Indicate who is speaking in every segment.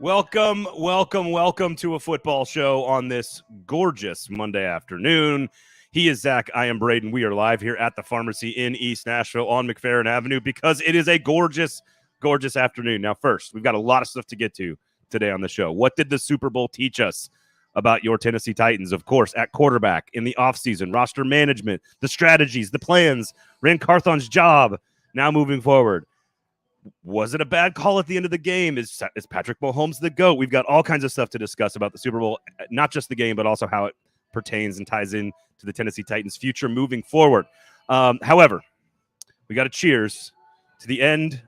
Speaker 1: Welcome to a football show on this gorgeous Monday afternoon. He is Zach. I am Braden. We are live here at the pharmacy in East Nashville on McFerrin Avenue because it is a gorgeous, gorgeous afternoon. Now, first, we've got a lot of stuff to get to today on the show. What did the Super Bowl teach us about your Tennessee Titans? Of course, at quarterback, in the offseason, roster management, the strategies, the plans, Ran Carthon's job now moving forward. Was it a bad call at the end of the game? Is Patrick Mahomes the GOAT? We've got all kinds of stuff to discuss about the Super Bowl, not just the game, but also how it pertains and ties in to the Tennessee Titans' future moving forward. However, we got to cheers to the end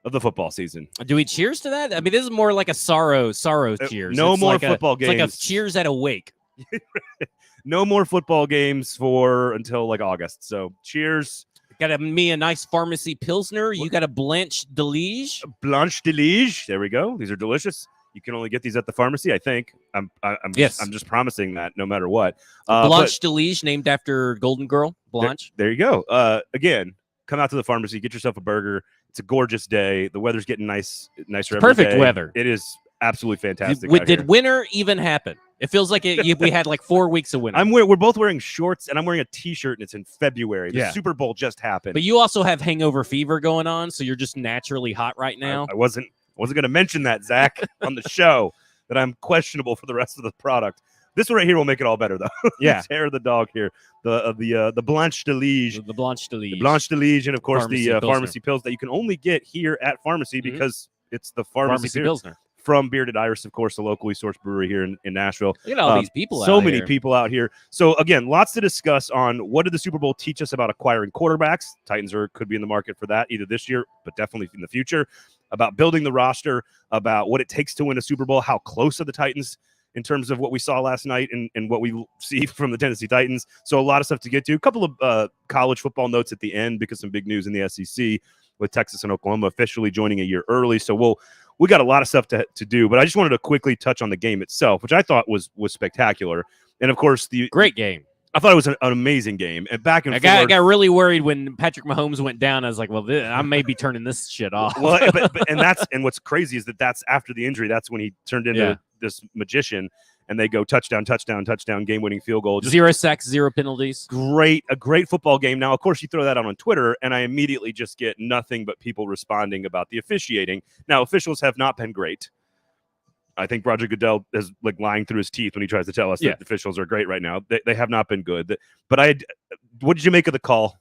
Speaker 1: of the football season.
Speaker 2: Do we cheers to that? I mean, this is more like a sorrow cheers.
Speaker 1: No
Speaker 2: it's
Speaker 1: more
Speaker 2: like
Speaker 1: football games.
Speaker 2: It's like a cheers at a wake.
Speaker 1: No more football games until like August. So cheers.
Speaker 2: Got me a nice pharmacy Pilsner. You got a Blanche de Liege.
Speaker 1: Blanche de Liege. There we go. These are delicious. You can only get these at the pharmacy, I think. I'm just promising that no matter what.
Speaker 2: Blanche de Liege, named after Golden Girl. Blanche.
Speaker 1: There you go. Again, come out to the pharmacy, get yourself a burger. It's a gorgeous day. The weather's getting nicer every
Speaker 2: perfect
Speaker 1: day.
Speaker 2: Weather.
Speaker 1: It is absolutely fantastic.
Speaker 2: Did winter even happen? It feels like we had like 4 weeks of winter.
Speaker 1: We're both wearing shorts, and I'm wearing a T-shirt, and it's in February. The Super Bowl just happened.
Speaker 2: But you also have hangover fever going on, so you're just naturally hot right now.
Speaker 1: I wasn't going to mention that, Zach, on the show, that I'm questionable for the rest of the product. This one right here will make it all better, though.
Speaker 2: Yeah.
Speaker 1: Hair of the dog here. The Blanche de Liege.
Speaker 2: The Blanche de Liege.
Speaker 1: The Blanche de Liege, and, of course,
Speaker 2: Pharmacy
Speaker 1: pharmacy pills that you can only get here at pharmacy because it's the pharmacy
Speaker 2: Pilsner.
Speaker 1: From Bearded Iris, of course, the locally sourced brewery here in Nashville.
Speaker 2: Look at all these people
Speaker 1: so
Speaker 2: out
Speaker 1: many
Speaker 2: here.
Speaker 1: people out here. So, again, lots to discuss on what did the Super Bowl teach us about acquiring quarterbacks. Titans could be in the market for that either this year, but definitely in the future. About building the roster, about what it takes to win a Super Bowl, how close are the Titans in terms of what we saw last night and what we see from the Tennessee Titans. So a lot of stuff to get to. A couple of college football notes at the end because some big news in the SEC with Texas and Oklahoma officially joining a year early. So we got a lot of stuff to do, but I just wanted to quickly touch on the game itself, which I thought was spectacular. And, of course, the great game. I thought it was an amazing game. And back and forth.
Speaker 2: I got really worried when Patrick Mahomes went down. I was like, well, I may be turning this shit off.
Speaker 1: Well, and what's crazy is that's after the injury. That's when he turned into this magician. And they go touchdown, game-winning field goal.
Speaker 2: Just 0 sacks, 0 penalties.
Speaker 1: A great football game. Now, of course, you throw that out on Twitter, and I immediately just get nothing but people responding about the officiating. Now, officials have not been great. I think Roger Goodell is like lying through his teeth when he tries to tell us that the officials are great right now. They have not been good. But what did you make of the call?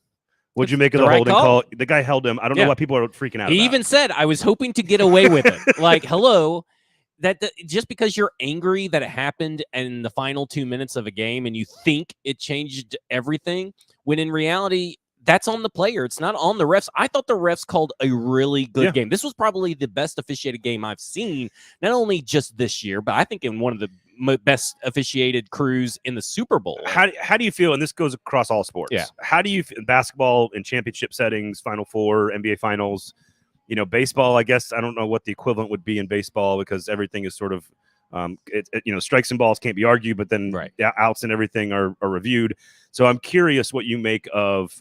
Speaker 1: What did you make of the holding call? The guy held him. I don't know why people are freaking out.
Speaker 2: He even said, I was hoping to get away with it. Like, hello. That just because you're angry that it happened in the final 2 minutes of a game and you think it changed everything, when in reality, that's on the player. It's not on the refs. I thought the refs called a really good game. This was probably the best officiated game I've seen, not only just this year, but I think in one of the best officiated crews in the Super Bowl.
Speaker 1: How do you feel, and this goes across all sports, how do you feel, basketball in championship settings, Final Four, NBA Finals, baseball, I guess, I don't know what the equivalent would be in baseball because everything is sort of, strikes and balls can't be argued, but then outs and everything are reviewed. So I'm curious what you make of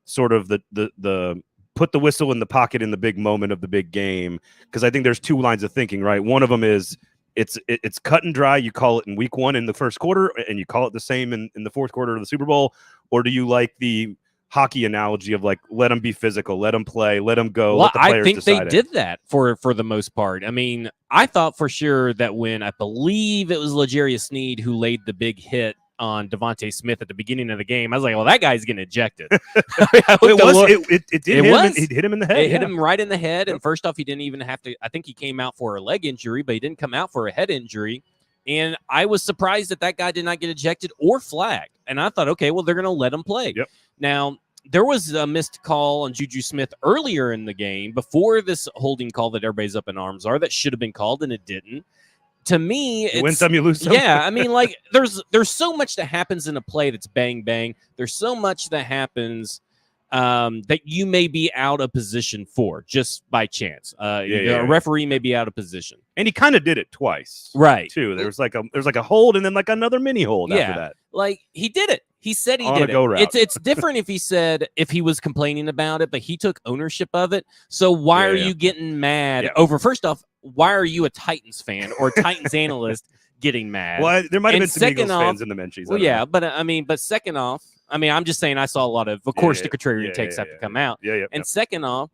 Speaker 1: sort of the put the whistle in the pocket in the big moment of the big game, because I think there's two lines of thinking, right? One of them is it's cut and dry. You call it in week 1 in the first quarter, and you call it the same in the fourth quarter of the Super Bowl, or do you like the hockey analogy of like, let them be physical, let them play, let them go.
Speaker 2: Well,
Speaker 1: let the players
Speaker 2: I think
Speaker 1: decide
Speaker 2: they did that for the most part. I mean, I thought for sure that when I believe it was L'Jarius Sneed who laid the big hit on Devontae Smith at the beginning of the game, I was like, well, that guy's getting ejected.
Speaker 1: It hit him in the head.
Speaker 2: It hit him right in the head. And first off, he didn't even have to, I think he came out for a leg injury, but he didn't come out for a head injury. And I was surprised that guy did not get ejected or flagged. And I thought, okay, well, they're going to let him play.
Speaker 1: Yep.
Speaker 2: Now, there was a missed call on Juju Smith earlier in the game before this holding call that everybody's up in arms are that should have been called, and it didn't. To me, it's,
Speaker 1: you win some, you lose some.
Speaker 2: Yeah, I mean, like, there's so much that happens in a play that's bang, bang. There's so much that happens that you may be out of position for just by chance. A referee may be out of position.
Speaker 1: And he kind of did it twice.
Speaker 2: Right.
Speaker 1: Too. There's like a hold and then like another mini hold after that.
Speaker 2: Like, he did it. He said he did it. It's different if he was complaining about it, but he took ownership of it. So why are you getting mad over? First off, why are you a Titans fan or a Titans analyst getting mad?
Speaker 1: Well, there might have
Speaker 2: And
Speaker 1: been some Eagles
Speaker 2: second
Speaker 1: fans in the Menchies.
Speaker 2: Well, yeah, but second off, I mean, I'm just saying I saw a lot of course, the contrarian takes have to come out.
Speaker 1: Yeah.
Speaker 2: And second off,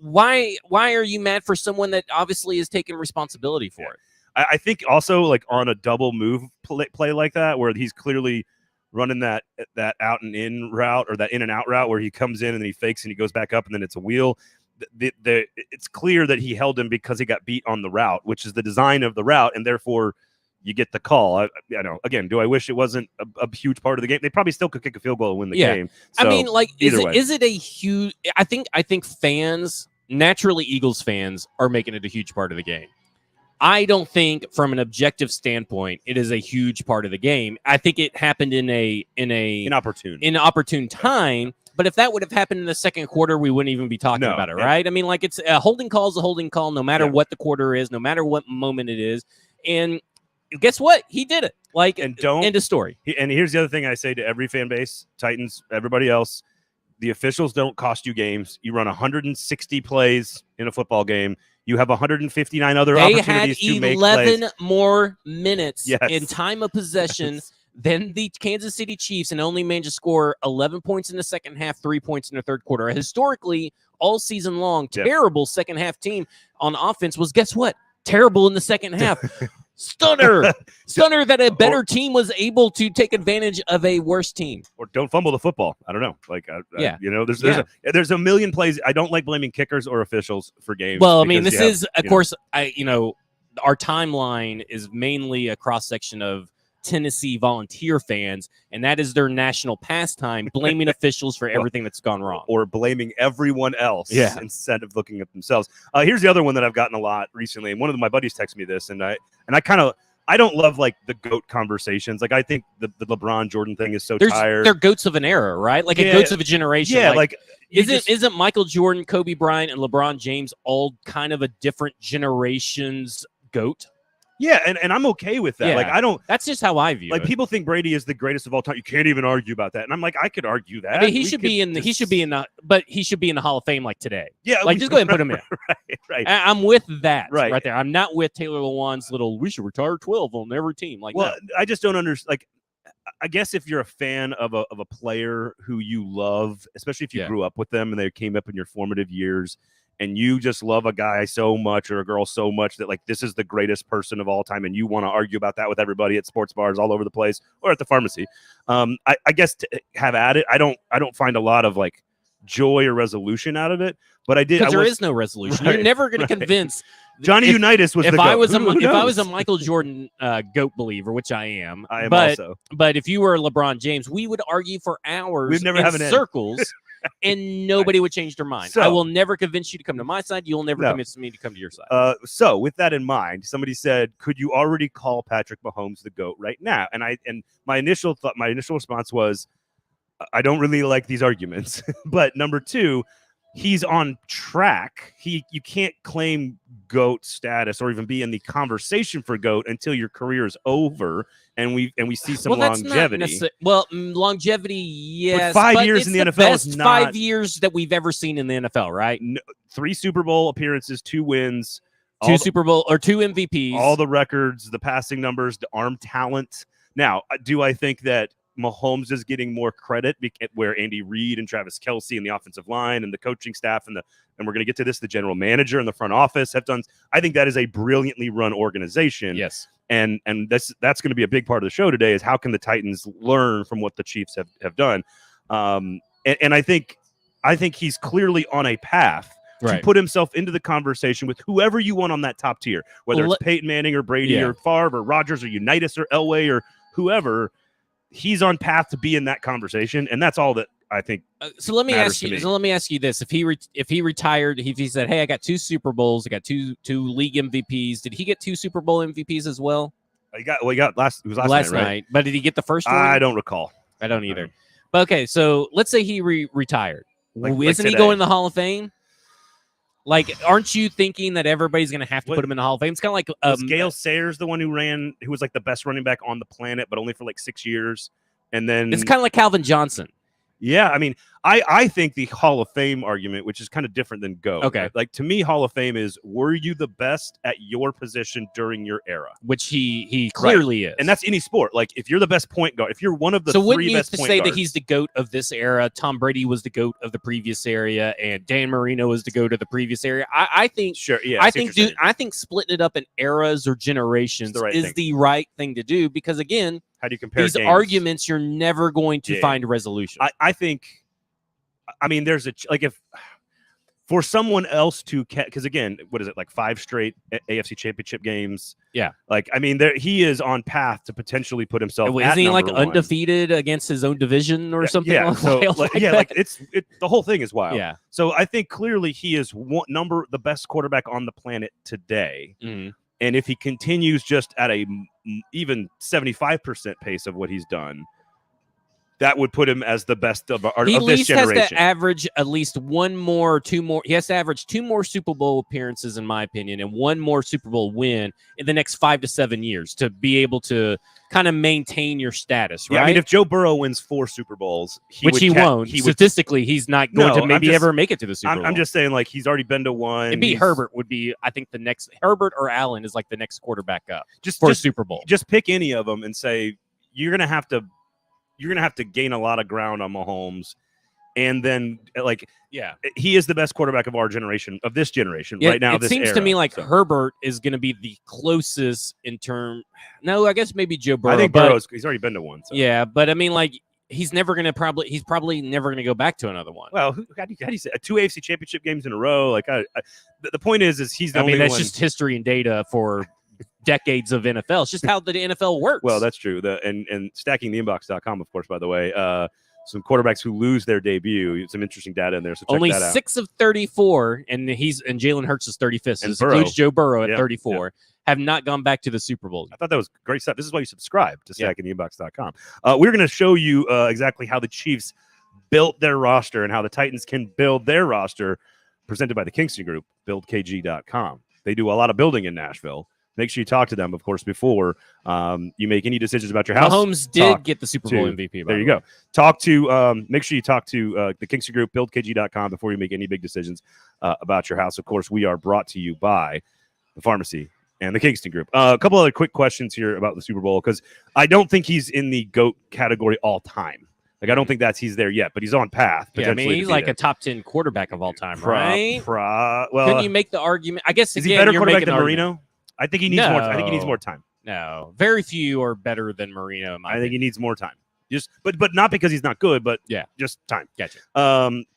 Speaker 2: why are you mad for someone that obviously is taking responsibility for it?
Speaker 1: I think also like on a double move play like that, where he's clearly running that out and in route or that in and out route where he comes in and then he fakes and he goes back up and then it's a wheel. It's clear that he held him because he got beat on the route, which is the design of the route, and therefore you get the call. I know. Again, do I wish it wasn't a huge part of the game? They probably still could kick a field goal and win the game. So,
Speaker 2: I mean, like, is
Speaker 1: way.
Speaker 2: it a huge? I think fans, naturally Eagles fans, are making it a huge part of the game. I don't think, from an objective standpoint, it is a huge part of the game. I think it happened in an opportune time. But if that would have happened in the second quarter, we wouldn't even be talking about it, right? I mean, like, it's a holding call is a holding call, no matter what the quarter is, no matter what moment it is. And guess what? He did it. Like, end of story.
Speaker 1: And here's the other thing I say to every fan base, Titans, everybody else: the officials don't cost you games. You run 160 plays in a football game. You have 159 other opportunities to make plays.
Speaker 2: They had 11 more minutes in time of possession than the Kansas City Chiefs, and only managed to score 11 points in the second half, 3 points in the third quarter. Historically, all season long, terrible second half team on offense was, guess what? Terrible in the second half. Stunner that a better team was able to take advantage of a worse team.
Speaker 1: Or don't fumble the football. I don't know. Like, there's a million plays. I don't like blaming kickers or officials for games.
Speaker 2: Well, I mean, this is, of course, our timeline is mainly a cross section of Tennessee Volunteer fans, and that is their national pastime, blaming officials for everything that's gone wrong.
Speaker 1: Or blaming everyone else instead of looking at themselves. Here's the other one that I've gotten a lot recently, and one of my buddies texted me this, and I don't love like the GOAT conversations. Like, I think the LeBron Jordan thing is tired.
Speaker 2: They're goats of an era, right? Like a goats of a generation.
Speaker 1: Yeah,
Speaker 2: isn't Michael Jordan, Kobe Bryant, and LeBron James all kind of a different generation's GOAT?
Speaker 1: Yeah, and I'm okay with that.
Speaker 2: Yeah, that's just how I view it.
Speaker 1: People think Brady is the greatest of all time. You can't even argue about that. And I'm like, I could argue that.
Speaker 2: I mean, he should be in the Hall of Fame like today.
Speaker 1: Yeah,
Speaker 2: like just go ahead and put him in.
Speaker 1: Right.
Speaker 2: I'm with that right there. I'm not with Taylor Lewan's little we should retire 12 on every team. Like,
Speaker 1: well, no. I just don't understand. Like, I guess if you're a fan of a player who you love, especially if you grew up with them and they came up in your formative years, and you just love a guy so much or a girl so much that, like, this is the greatest person of all time, and you want to argue about that with everybody at sports bars all over the place or at the pharmacy, I guess to have at it. I don't find a lot of like joy or resolution out of it, but I did.
Speaker 2: Because there is no resolution. Right, You're never going to convince.
Speaker 1: Johnny Unitas was the GOAT.
Speaker 2: If I was a Michael Jordan GOAT believer, which I am,
Speaker 1: also.
Speaker 2: But if you were LeBron James, we would argue for hours.
Speaker 1: We'd never have an
Speaker 2: circles. And nobody would change their mind.
Speaker 1: So,
Speaker 2: I will never convince you to come to my side. You'll never convince me to come to your side.
Speaker 1: So with that in mind, somebody said, could you already call Patrick Mahomes the GOAT right now? And my initial response was, I don't really like these arguments. But number two, he's on track. You can't claim GOAT status or even be in the conversation for GOAT until your career is over and we see some longevity.
Speaker 2: Longevity, yes.
Speaker 1: But 5 years in the NFL is not
Speaker 2: 5 years that we've ever seen in the NFL, right?
Speaker 1: No, 3 Super Bowl appearances, 2 wins,
Speaker 2: 2 MVPs,
Speaker 1: all the records, the passing numbers, the arm talent. Now, do I think that Mahomes is getting more credit where Andy Reid and Travis Kelce and the offensive line and the coaching staff and we're going to get to this, the general manager and the front office have done? I think that is a brilliantly run organization.
Speaker 2: Yes.
Speaker 1: And that's going to be a big part of the show today is how can the Titans learn from what the Chiefs have done? And I think he's clearly on a path to put himself into the conversation with whoever you want on that top tier, whether it's Peyton Manning or Brady or Favre or Rodgers or Unitas or Elway or whoever. He's on path to be in that conversation, and that's all that I think.
Speaker 2: So let me ask you this: if he retired, if he said, "Hey, I got 2 Super Bowls, I got two league MVPs," did he get 2 Super Bowl MVPs as well?
Speaker 1: He got last night, right?
Speaker 2: But did he get the first one?
Speaker 1: I don't recall.
Speaker 2: I don't either. But okay, so let's say he retired. Isn't he going in the Hall of Fame? Like, aren't you thinking that everybody's going to have to put him in the Hall of Fame? It's kind of like
Speaker 1: was Gale Sayers the one who was like the best running back on the planet, but only for like 6 years, and then
Speaker 2: it's kind of like Calvin Johnson.
Speaker 1: Yeah, I mean, I think the Hall of Fame argument, which is kind of different than GOAT.
Speaker 2: Okay.
Speaker 1: Like, to me, Hall of Fame is, were you the best at your position during your era?
Speaker 2: Which he clearly is.
Speaker 1: And that's any sport. Like, if you're the best point guard, if you're one of the
Speaker 2: so
Speaker 1: three
Speaker 2: wouldn't you
Speaker 1: best point
Speaker 2: say
Speaker 1: guards,
Speaker 2: that he's the GOAT of this era? Tom Brady was the GOAT of the previous era, and Dan Marino is the GOAT of the previous era. I think
Speaker 1: sure, yeah.
Speaker 2: I think splitting it up in eras or generations is the right thing to do, because again,
Speaker 1: how do you compare
Speaker 2: these
Speaker 1: games?
Speaker 2: Arguments you're never going to find a resolution.
Speaker 1: I think, I mean, there's if for someone else to because again, what is it, like 5 straight AFC Championship games? Yeah, like, I mean, he is on path to potentially put himself.
Speaker 2: Isn't he like undefeated against his own division or something?
Speaker 1: Yeah,
Speaker 2: like
Speaker 1: it's the whole thing is wild.
Speaker 2: Yeah,
Speaker 1: so I think clearly he is the best quarterback on the planet today.
Speaker 2: Mm-hmm.
Speaker 1: And if he continues just at a even 75% pace of what he's done, that would put him as the best of this generation.
Speaker 2: He has to average at least 1 more, 2 more. He has to average 2 more Super Bowl appearances, in my opinion, and 1 more Super Bowl win in the next 5 to 7 years to be able to kind of maintain your status, right?
Speaker 1: Yeah, I mean, if Joe Burrow wins 4 Super Bowls,
Speaker 2: he won't. Statistically, he's not going to ever make it to the Super Bowl.
Speaker 1: I'm just saying, like, he's already been to 1.
Speaker 2: It'd be Herbert would be, I think, the next. Herbert or Allen is like the next quarterback up for a Super Bowl.
Speaker 1: Just pick any of them and say you're going to have to gain a lot of ground on Mahomes. And then, he is the best quarterback of our generation, of this generation, right now.
Speaker 2: It seems to me like Herbert is going to be the closest in term. No, I guess maybe Joe Burrow.
Speaker 1: I think Burrow's, he's already been to 1. So.
Speaker 2: Yeah, but I mean, like, he's probably never going to go back to another one.
Speaker 1: Well, how do you say 2 AFC Championship games in a row? Like, the point is he's the only one.
Speaker 2: That's just history and data for decades of NFL. It's just how the NFL works.
Speaker 1: Well, that's true. And stackingtheinbox.com, of course, by the way, some quarterbacks who lose their debut, some interesting data in there. So check
Speaker 2: only
Speaker 1: that out.
Speaker 2: 6 of 34, and Jalen Hurts is 35th. So this includes Joe Burrow at 34. Have not gone back to the Super Bowl.
Speaker 1: I thought that was great stuff. This is why you subscribe to stackingtheinbox.com. We're going to show you exactly how the Chiefs built their roster and how the Titans can build their roster, presented by the Kingston Group, buildkg.com. They do a lot of building in Nashville. Make sure you talk to them, of course, before you make any decisions about your house.
Speaker 2: Mahomes did get the Super Bowl MVP.
Speaker 1: There you go. Make sure you talk to the Kingston Group, buildkg.com, before you make any big decisions about your house. Of course, we are brought to you by the Pharmacy and the Kingston Group. A couple other quick questions here about the Super Bowl, because I don't think he's in the GOAT category all time. Like, I don't think he's there yet, but he's on path.
Speaker 2: Yeah, I mean, he's like a top 10 quarterback of all time, right?
Speaker 1: Well,
Speaker 2: couldn't you make the argument? I guess,
Speaker 1: is he better quarterback than Marino? I think he needs more. I think he needs more time.
Speaker 2: No, very few are better than Marino.
Speaker 1: I think he needs more time. But not because he's not good, but just time.
Speaker 2: Gotcha.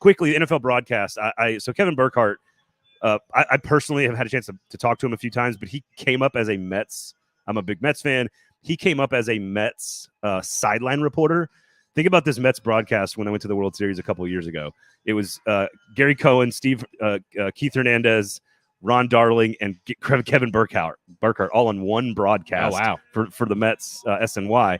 Speaker 1: Quickly, the NFL broadcast. So Kevin Burkhardt, I personally have had a chance to talk to him a few times, but he came up as a Mets. I'm a big Mets fan. He came up as a Mets sideline reporter. Think about this Mets broadcast when I went to the World Series a couple of years ago. It was Gary Cohen, Keith Hernandez, Ron Darling, and Kevin Burkhardt all on one broadcast.
Speaker 2: Oh, wow.
Speaker 1: For the Mets SNY.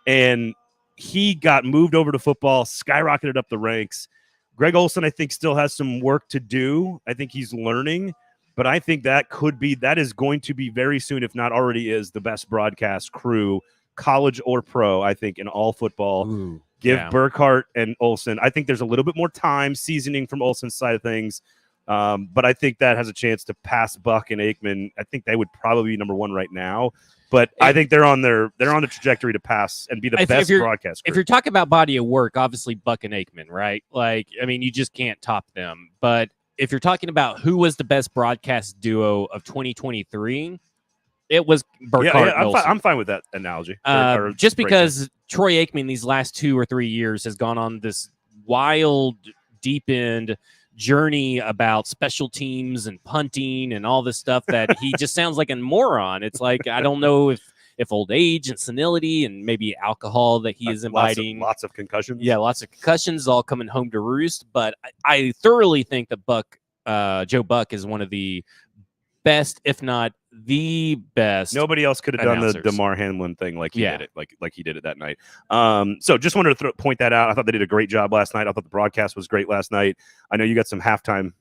Speaker 1: And he got moved over to football, skyrocketed up the ranks. Greg Olsen, I think, still has some work to do. I think he's learning, but I think that is going to be very soon, if not already is, the best broadcast crew, college or pro, I think, in all football.
Speaker 2: Ooh,
Speaker 1: Give Burkhardt and Olsen. I think there's a little bit more time seasoning from Olsen's side of things. But I think that has a chance to pass Buck and Aikman. I think they would probably be number 1 right now. But I think they're on the trajectory to pass and be the best broadcast group.
Speaker 2: If you're talking about body of work, obviously Buck and Aikman, right? Like, I mean, you just can't top them. But if you're talking about who was the best broadcast duo of 2023, it was Burkhardt.
Speaker 1: Yeah, I'm fine with that analogy.
Speaker 2: Just because Troy Aikman these last 2 or 3 years has gone on this wild, deep end journey about special teams and punting and all this stuff that he just sounds like a moron. It's like, I don't know if old age and senility and maybe alcohol that he is imbibing.
Speaker 1: Lots of concussions.
Speaker 2: Yeah, lots of concussions all coming home to roost. But I thoroughly think that Joe Buck is one of the best, if not the best.
Speaker 1: Nobody else could have done the DeMar Hamlin thing like he did it, like he did it that night. So just wanted to point that out. I thought they did a great job last night. I thought the broadcast was great last night. I know you got some halftime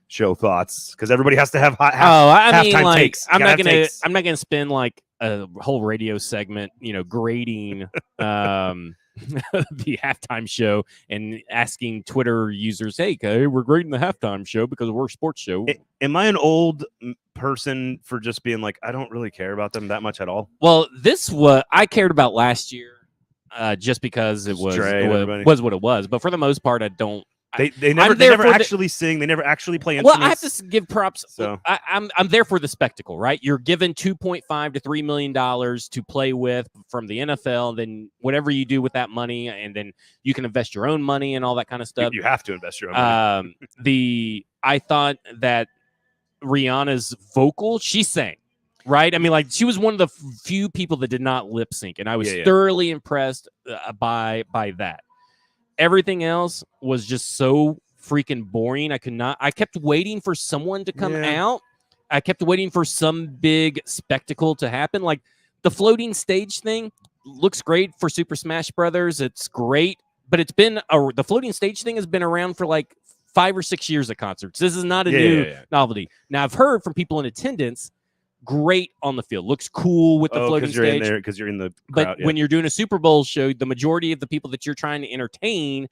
Speaker 1: show thoughts because everybody has to have
Speaker 2: I mean,
Speaker 1: halftime
Speaker 2: like,
Speaker 1: takes.
Speaker 2: I'm not gonna spend like a whole radio segment, grading the halftime show and asking Twitter users, "Hey, we're grading the halftime show because we're a sports show."
Speaker 1: Am I an old person for just being like, I don't really care about them that much at all?
Speaker 2: Well, this what I cared about last year, just because it was what it was. But for the most part, I don't.
Speaker 1: They never actually sing. They never actually play instruments.
Speaker 2: Well, I have to give props. So I'm there for the spectacle, right? You're given $2.5 to $3 million to play with from the NFL. Then whatever you do with that money, and then you can invest your own money and all that kind of stuff.
Speaker 1: You have to invest your own money.
Speaker 2: I thought that Rihanna's vocal, she sang, right? I mean, like, she was one of the few people that did not lip sync, and I was thoroughly impressed by that. Everything else was just so freaking boring. I kept waiting for someone to come out. I kept waiting for some big spectacle to happen. Like, the floating stage thing looks great for Super Smash Brothers. It's great, but the floating stage thing has been around for like 5 or 6 years at concerts. This is not a new novelty. Now, I've heard from people in attendance, great on the field. Looks cool with the floating stage.
Speaker 1: Because you're in the crowd,
Speaker 2: but when you're doing a Super Bowl show, the majority of the people that you're trying to entertain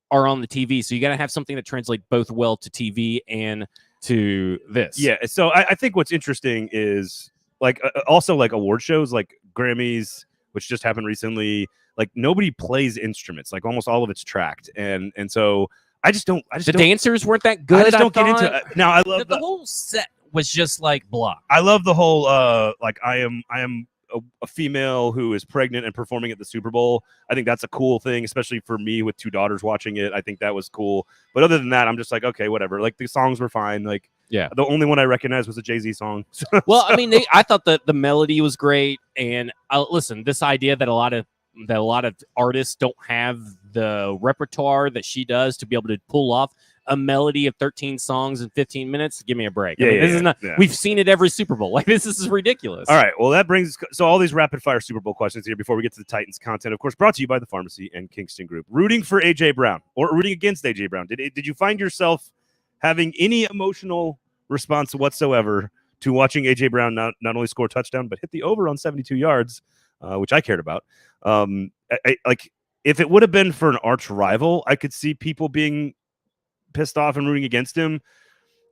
Speaker 2: are on the TV. So you got to have something that translates both well to TV and to this.
Speaker 1: Yeah. So I think what's interesting is like also like award shows like Grammys, which just happened recently. Like nobody plays instruments. Like almost all of it's tracked, and so I just don't. The
Speaker 2: dancers weren't that good.
Speaker 1: I just don't get into it. Now I love
Speaker 2: the whole set was just like blah.
Speaker 1: I love the whole like I am a female who is pregnant and performing at the Super Bowl. I think that's a cool thing, especially for me with 2 daughters watching it. I think that was cool. But other than that, I'm just like, okay, whatever. Like the songs were fine. Like the only one I recognized was a Jay-Z song.
Speaker 2: Well, I mean, I thought that the melody was great. And listen, this idea that a lot of artists don't have the repertoire that she does to be able to pull off a melody of 13 songs in 15 minutes. Give me a break. This is not. We've seen it every Super Bowl. Like, this is ridiculous.
Speaker 1: All right. Well, that brings all these rapid fire Super Bowl questions here before we get to the Titans content. Of course, brought to you by the Pharmacy and Kingston Group. Rooting for AJ Brown or rooting against AJ Brown. Did you find yourself having any emotional response whatsoever to watching AJ Brown not only score a touchdown but hit the over on 72 yards, which I cared about? Like if it would have been for an arch rival, I could see people being pissed off and rooting against him.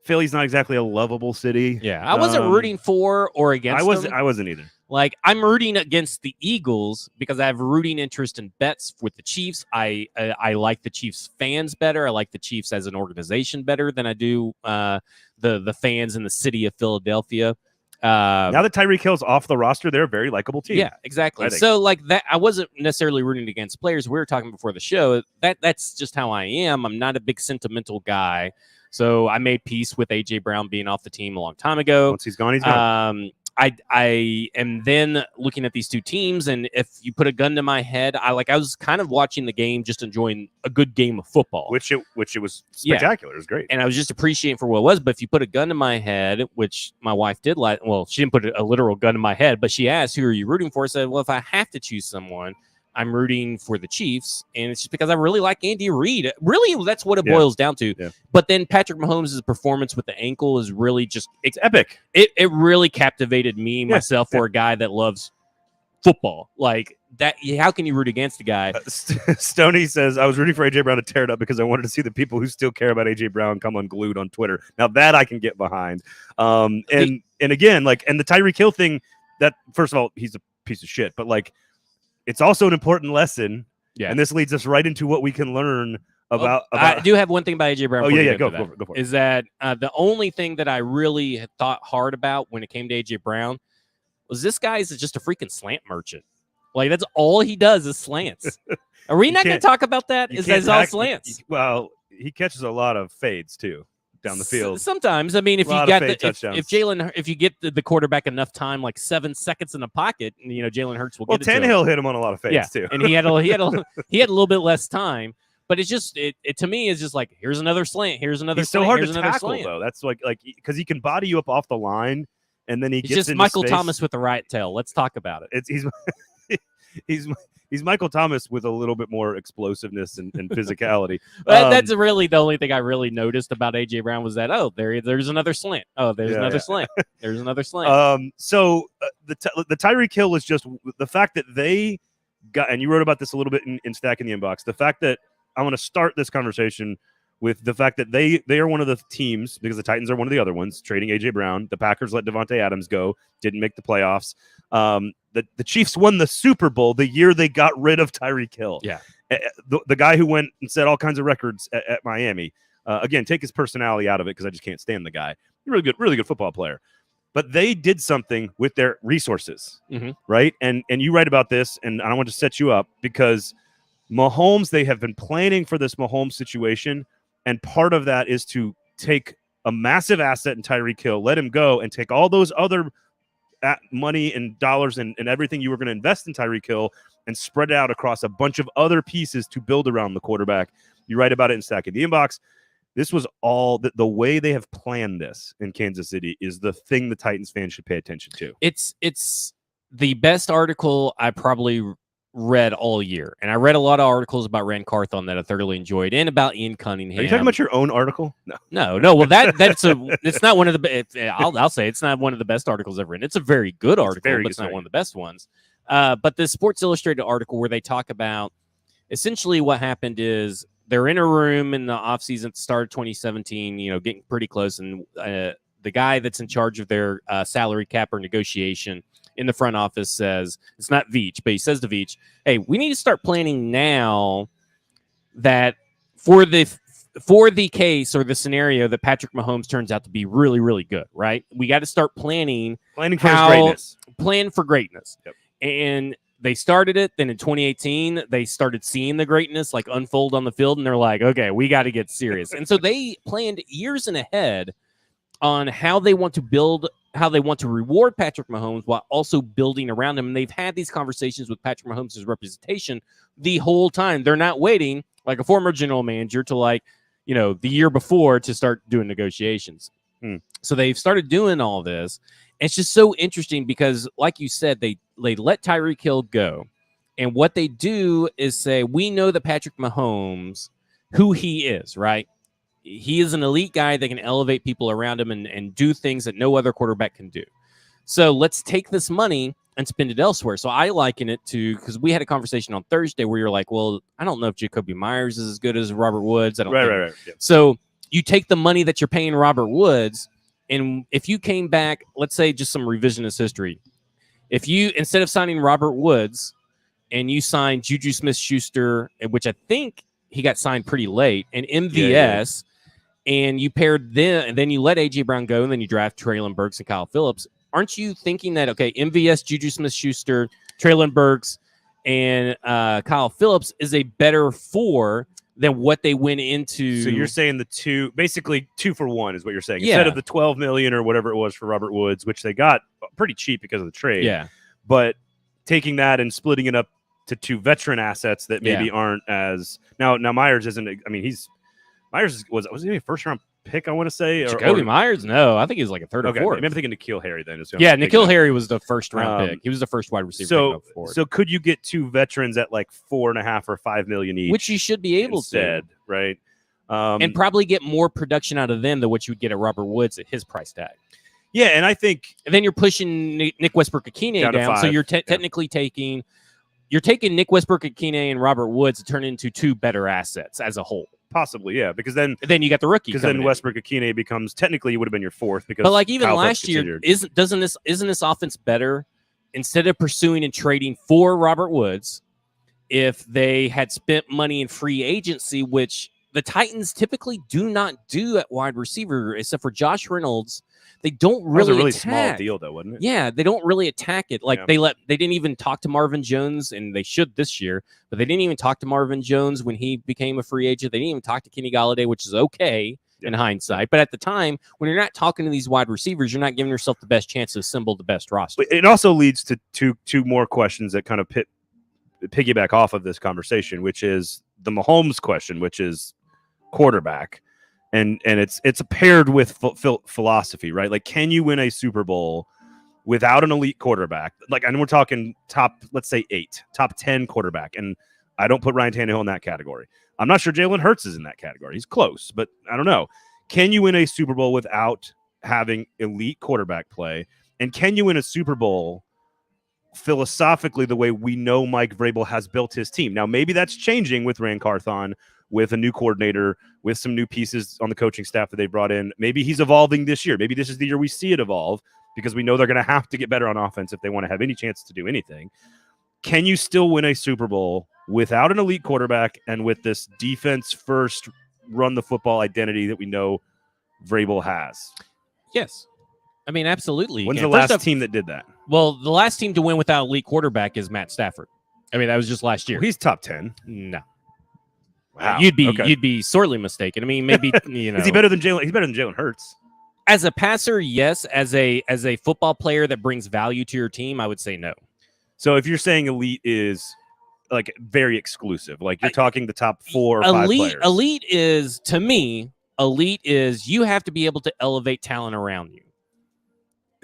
Speaker 1: Philly's not exactly a lovable city.
Speaker 2: Yeah, I wasn't rooting for or against them.
Speaker 1: I wasn't either.
Speaker 2: Like, I'm rooting against the Eagles because I have rooting interest in bets with the Chiefs. I like the Chiefs fans better. I like the Chiefs as an organization better than I do the fans in the city of Philadelphia.
Speaker 1: Now that Tyreek Hill's off the roster, they're a very likable team.
Speaker 2: Yeah, exactly. So like that, I wasn't necessarily rooting against players. We were talking before the show. That's just how I am. I'm not a big sentimental guy. So I made peace with AJ Brown being off the team a long time ago.
Speaker 1: Once he's gone, he's gone.
Speaker 2: I am then looking at these two teams, and if you put a gun to my head, I was kind of watching the game, just enjoying a good game of football,
Speaker 1: which it was spectacular. It was great,
Speaker 2: and I was just appreciating for what it was. But if you put a gun to my head, which my wife did, she didn't put a literal gun to my head, but she asked, "Who are you rooting for?" I said, "Well, if I have to choose someone, I'm rooting for the Chiefs, and it's just because I really like Andy Reid. Really, that's what it boils down to. Yeah. But then Patrick Mahomes' performance with the ankle is really it's
Speaker 1: epic.
Speaker 2: It really captivated me myself for a guy that loves football like that. How can you root against a guy?
Speaker 1: Stoney says, "I was rooting for AJ Brown to tear it up because I wanted to see the people who still care about AJ Brown come unglued on Twitter." Now that I can get behind. And again, and the Tyreek Hill thing. That first of all, he's a piece of shit, but it's also an important lesson, and this leads us right into what we can learn about.
Speaker 2: I do have one thing about AJ Brown.
Speaker 1: Oh yeah, go for it.
Speaker 2: Is that the only thing that I really had thought hard about when it came to AJ Brown was this guy is just a freaking slant merchant. Like that's all he does is slants. Are we not going to talk about that? Is that all slants?
Speaker 1: Well, he catches a lot of fades too. Down the field.
Speaker 2: Sometimes, I mean, if you get the quarterback enough time, like 7 seconds in the pocket, and Jalen Hurts will get it to him.
Speaker 1: Tannehill hit him on a lot of fades too,
Speaker 2: and he had a little bit less time. But it's just it to me is just like here's another slant, here's another.
Speaker 1: He's
Speaker 2: slant,
Speaker 1: so hard
Speaker 2: here's
Speaker 1: to
Speaker 2: another
Speaker 1: tackle
Speaker 2: slant.
Speaker 1: though. That's like because he can body you up off the line, and then he's
Speaker 2: just Michael Thomas with the right tail. Let's talk about it.
Speaker 1: he's Michael Thomas with a little bit more explosiveness and physicality.
Speaker 2: That's really the only thing I really noticed about AJ Brown was that there's another slant. Oh, there's another slant. There's another slant.
Speaker 1: So the Tyreek Hill is just the fact that they got, and you wrote about this a little bit in Stacking the Inbox. The fact that I want to start this conversation with the fact that they are one of the teams, because the Titans are one of the other ones, trading A.J. Brown. The Packers let Devontae Adams go, didn't make the playoffs. The Chiefs won the Super Bowl the year they got rid of Tyreek Hill.
Speaker 2: Yeah.
Speaker 1: The guy who went and set all kinds of records at Miami. Again, take his personality out of it because I just can't stand the guy. Really good football player. But they did something with their resources, right? And you write about this, and I want to set you up because Mahomes, they have been planning for this Mahomes situation. And part of that is to take a massive asset in Tyreek Hill, let him go, and take all those other money and dollars and everything you were going to invest in Tyreek Hill and spread it out across a bunch of other pieces to build around the quarterback. You write about it in Stacking the Inbox. This was all the way they have planned this in Kansas City is the thing the Titans fans should pay attention to.
Speaker 2: It's the best article I probably read all year, and I read a lot of articles about Rand Carthon that I thoroughly enjoyed, and about Ian Cunningham.
Speaker 1: Are you talking about your own article?
Speaker 2: No. Well, it's not one of the. I'll say it's not one of the best articles ever written. It's a very good article, but it's not one of the best ones. But the Sports Illustrated article where they talk about essentially what happened is they're in a room in the offseason at the start of 2017, getting pretty close, and the guy that's in charge of their salary cap or negotiation in the front office says, it's not Veach, but he says to Veach, hey, we need to start planning now that for the case or the scenario that Patrick Mahomes turns out to be really, really good, right? We got to start planning
Speaker 1: for his greatness.
Speaker 2: Plan for greatness.
Speaker 1: Yep.
Speaker 2: And they started it. Then in 2018, they started seeing the greatness like unfold on the field, and they're like, okay, we got to get serious. And so they planned years in ahead on how they want to build, how they want to reward Patrick Mahomes while also building around him. And they've had these conversations with Patrick Mahomes' representation the whole time. They're not waiting like a former general manager to the year before to start doing negotiations. So they've started doing all this. And it's just so interesting because, like you said, they let Tyreek Hill go. And what they do is say, we know that Patrick Mahomes, who he is, right? He is an elite guy that can elevate people around him and do things that no other quarterback can do. So let's take this money and spend it elsewhere. So I liken it to, because we had a conversation on Thursday where you're like, well, I don't know if Jacoby Myers is as good as Robert Woods. I don't think.
Speaker 1: Right. Yeah.
Speaker 2: So you take the money that you're paying Robert Woods, and if you came back, let's say just some revisionist history, if you, instead of signing Robert Woods and you signed Juju Smith-Schuster, which I think he got signed pretty late, and MVS, and you paired them, and then you let A.J. Brown go, and then you draft Traylon Burks and Kyle Phillips, aren't you thinking that, okay, MVS, Juju Smith-Schuster, Traylon Burks, and Kyle Phillips is a better four than what they went into?
Speaker 1: So you're saying basically 2 for 1 is what you're saying.
Speaker 2: Yeah.
Speaker 1: Instead of the $12 million or whatever it was for Robert Woods, which they got pretty cheap because of the trade.
Speaker 2: Yeah.
Speaker 1: But taking that and splitting it up to 2 veteran assets that maybe aren't as now Myers isn't. I mean, Myers was he a first round pick? I want to say
Speaker 2: Jacoby Myers. No, I think he was like a third or fourth.
Speaker 1: Maybe I'm thinking N'Keal Harry then.
Speaker 2: N'Keal Harry was the first round pick. He was the first wide receiver.
Speaker 1: So could you get 2 veterans at like $4.5 or $5 million each?
Speaker 2: Which you should be able
Speaker 1: to, right?
Speaker 2: And probably get more production out of them than what you would get at Robert Woods at his price tag.
Speaker 1: Yeah, and I think,
Speaker 2: and then you're pushing Nick Westbrook-Ikhine down, so you're technically taking Nick Westbrook-Ikhine and Robert Woods to turn into 2 better assets as a whole.
Speaker 1: Possibly, yeah, because then
Speaker 2: you got the rookie.
Speaker 1: Because then Westbrook-Ikhine becomes technically he would have been your 4th. Because
Speaker 2: but like even last year, isn't this offense better instead of pursuing and trading for Robert Woods if they had spent money in free agency, which the Titans typically do not do at wide receiver, except for Josh Reynolds. They don't really.
Speaker 1: That was a really small deal, though, wasn't it?
Speaker 2: Yeah, they don't really attack it. Like they didn't even talk to Marvin Jones, and they should this year. But they didn't even talk to Marvin Jones when he became a free agent. They didn't even talk to Kenny Golladay, which is okay in hindsight. But at the time, when you're not talking to these wide receivers, you're not giving yourself the best chance to assemble the best roster.
Speaker 1: It also leads to two more questions that kind of piggyback off of this conversation, which is the Mahomes question, which is quarterback. And it's paired with philosophy, right? Like, can you win a Super Bowl without an elite quarterback, and we're talking top, let's say 8, top 10 quarterback, and I don't put Ryan Tannehill in that category. I'm not sure Jalen Hurts is in that category. He's close, but I don't know. Can you win a Super Bowl without having elite quarterback play? And can you win a Super Bowl philosophically the way we know Mike Vrabel has built his team? Now, maybe that's changing with Rand Carthon, with a new coordinator, with some new pieces on the coaching staff that they brought in. Maybe he's evolving this year. Maybe this is the year we see it evolve, because we know they're going to have to get better on offense if they want to have any chance to do anything. Can you still win a Super Bowl without an elite quarterback and with this defense first, run the football identity that we know Vrabel has?
Speaker 2: Yes. I mean, absolutely.
Speaker 1: When's the last team that did that?
Speaker 2: Well, the last team to win without elite quarterback is Matt Stafford. I mean, that was just last year.
Speaker 1: Well, he's top 10.
Speaker 2: No.
Speaker 1: Wow.
Speaker 2: You'd be sorely mistaken. I mean, maybe
Speaker 1: Is he better than Jalen? He's better than Jalen Hurts.
Speaker 2: As a passer, yes. As a football player that brings value to your team, I would say no.
Speaker 1: So if you're saying elite is very exclusive, you're talking the top 4 or 5 players.
Speaker 2: Elite is you have to be able to elevate talent around you.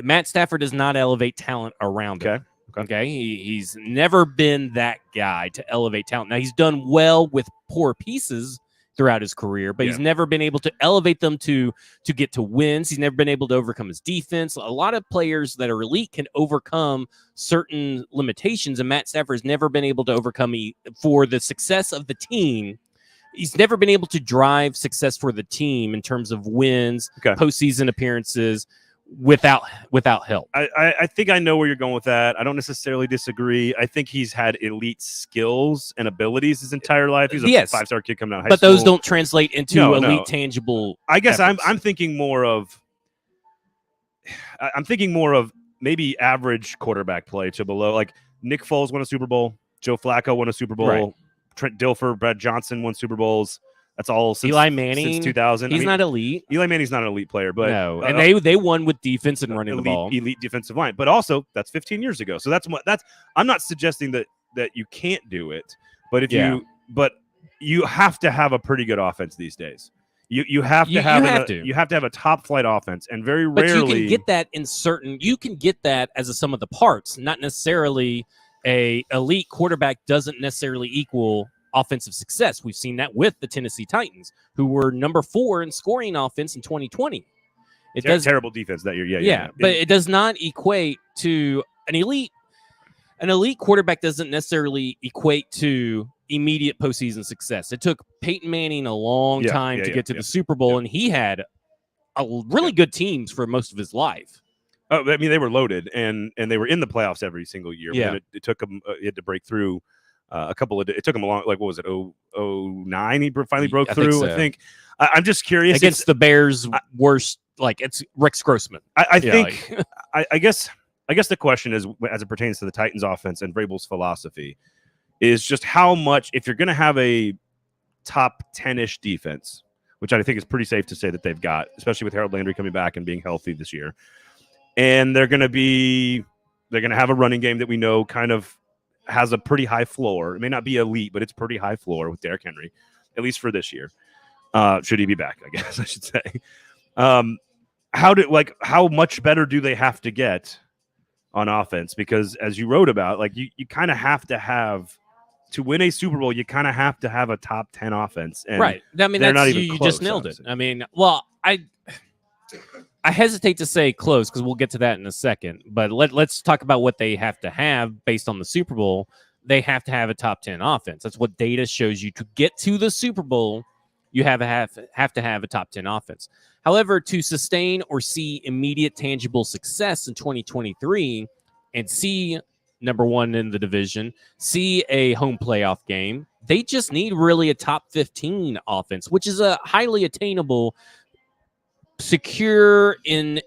Speaker 2: Matt Stafford does not elevate talent around him. Okay. He's never been that guy to elevate talent. Now, he's done well with poor pieces throughout his career, but he's never been able to elevate them to get to wins. He's never been able to overcome his defense. A lot of players that are elite can overcome certain limitations, and Matt Stafford has never been able to overcome for the success of the team. He's never been able to drive success for the team in terms of wins, postseason appearances, without help.
Speaker 1: I think I know where you're going with that. I don't necessarily disagree. I think he's had elite skills and abilities his entire life. He's a 5-star kid coming out of high school.
Speaker 2: But those don't translate into elite tangible.
Speaker 1: I guess I'm thinking more of maybe average quarterback play to below. Like Nick Foles won a Super Bowl. Joe Flacco won a Super Bowl.
Speaker 2: Right.
Speaker 1: Trent Dilfer, Brad Johnson won Super Bowls. That's all since
Speaker 2: Eli Manning,
Speaker 1: since 2000.
Speaker 2: He's not elite.
Speaker 1: Eli Manning's not an elite player, but
Speaker 2: no, and they won with defense and running the ball.
Speaker 1: Elite defensive line, but also that's 15 years ago. So that's I'm not suggesting that you can't do it, but you have to have a pretty good offense these days. You have to have a top flight offense, and very rarely
Speaker 2: you can get that you can get that as a sum of the parts, not necessarily a elite quarterback doesn't necessarily equal offensive success. We've seen that with the Tennessee Titans, who were number 4 in scoring offense in 2020. It does
Speaker 1: terrible defense that year. Yeah.
Speaker 2: But it does not equate to an elite. An elite quarterback doesn't necessarily equate to immediate postseason success. It took Peyton Manning a long time to get to the Super Bowl, and he had a really good teams for most of his life.
Speaker 1: Oh, I mean, they were loaded, and they were in the playoffs every single year.
Speaker 2: Yeah.
Speaker 1: But it took them. He had to break through. It took him a long, what was it, 09? He finally broke through. I think. I'm just curious
Speaker 2: against the Bears' worst. It's Rex Grossman.
Speaker 1: I think. I guess the question is, as it pertains to the Titans' offense and Vrabel's philosophy, is just how much, if you're going to have a top 10-ish defense, which I think is pretty safe to say that they've got, especially with Harold Landry coming back and being healthy this year, and they're going to have a running game that we know kind of has a pretty high floor. It may not be elite, but it's pretty high floor with Derrick Henry, at least for this year. Should he be back, I guess I should say. How much better do they have to get on offense? Because as you wrote about, you kind of have to have, to win a Super Bowl, you kind of have to have a top 10 offense. And
Speaker 2: right. I mean,
Speaker 1: they're not even
Speaker 2: you
Speaker 1: close,
Speaker 2: just nailed it.
Speaker 1: honestly.
Speaker 2: I mean, well, I hesitate to say close because we'll get to that in a second. But let's talk about what they have to have based on the Super Bowl. They have to have a top 10 offense. That's what data shows you. To get to the Super Bowl, you have to have a top 10 offense. However, to sustain or see immediate tangible success in 2023 and see number 1 in the division, see a home playoff game, they just need really a top 15 offense, which is a highly attainable, secure in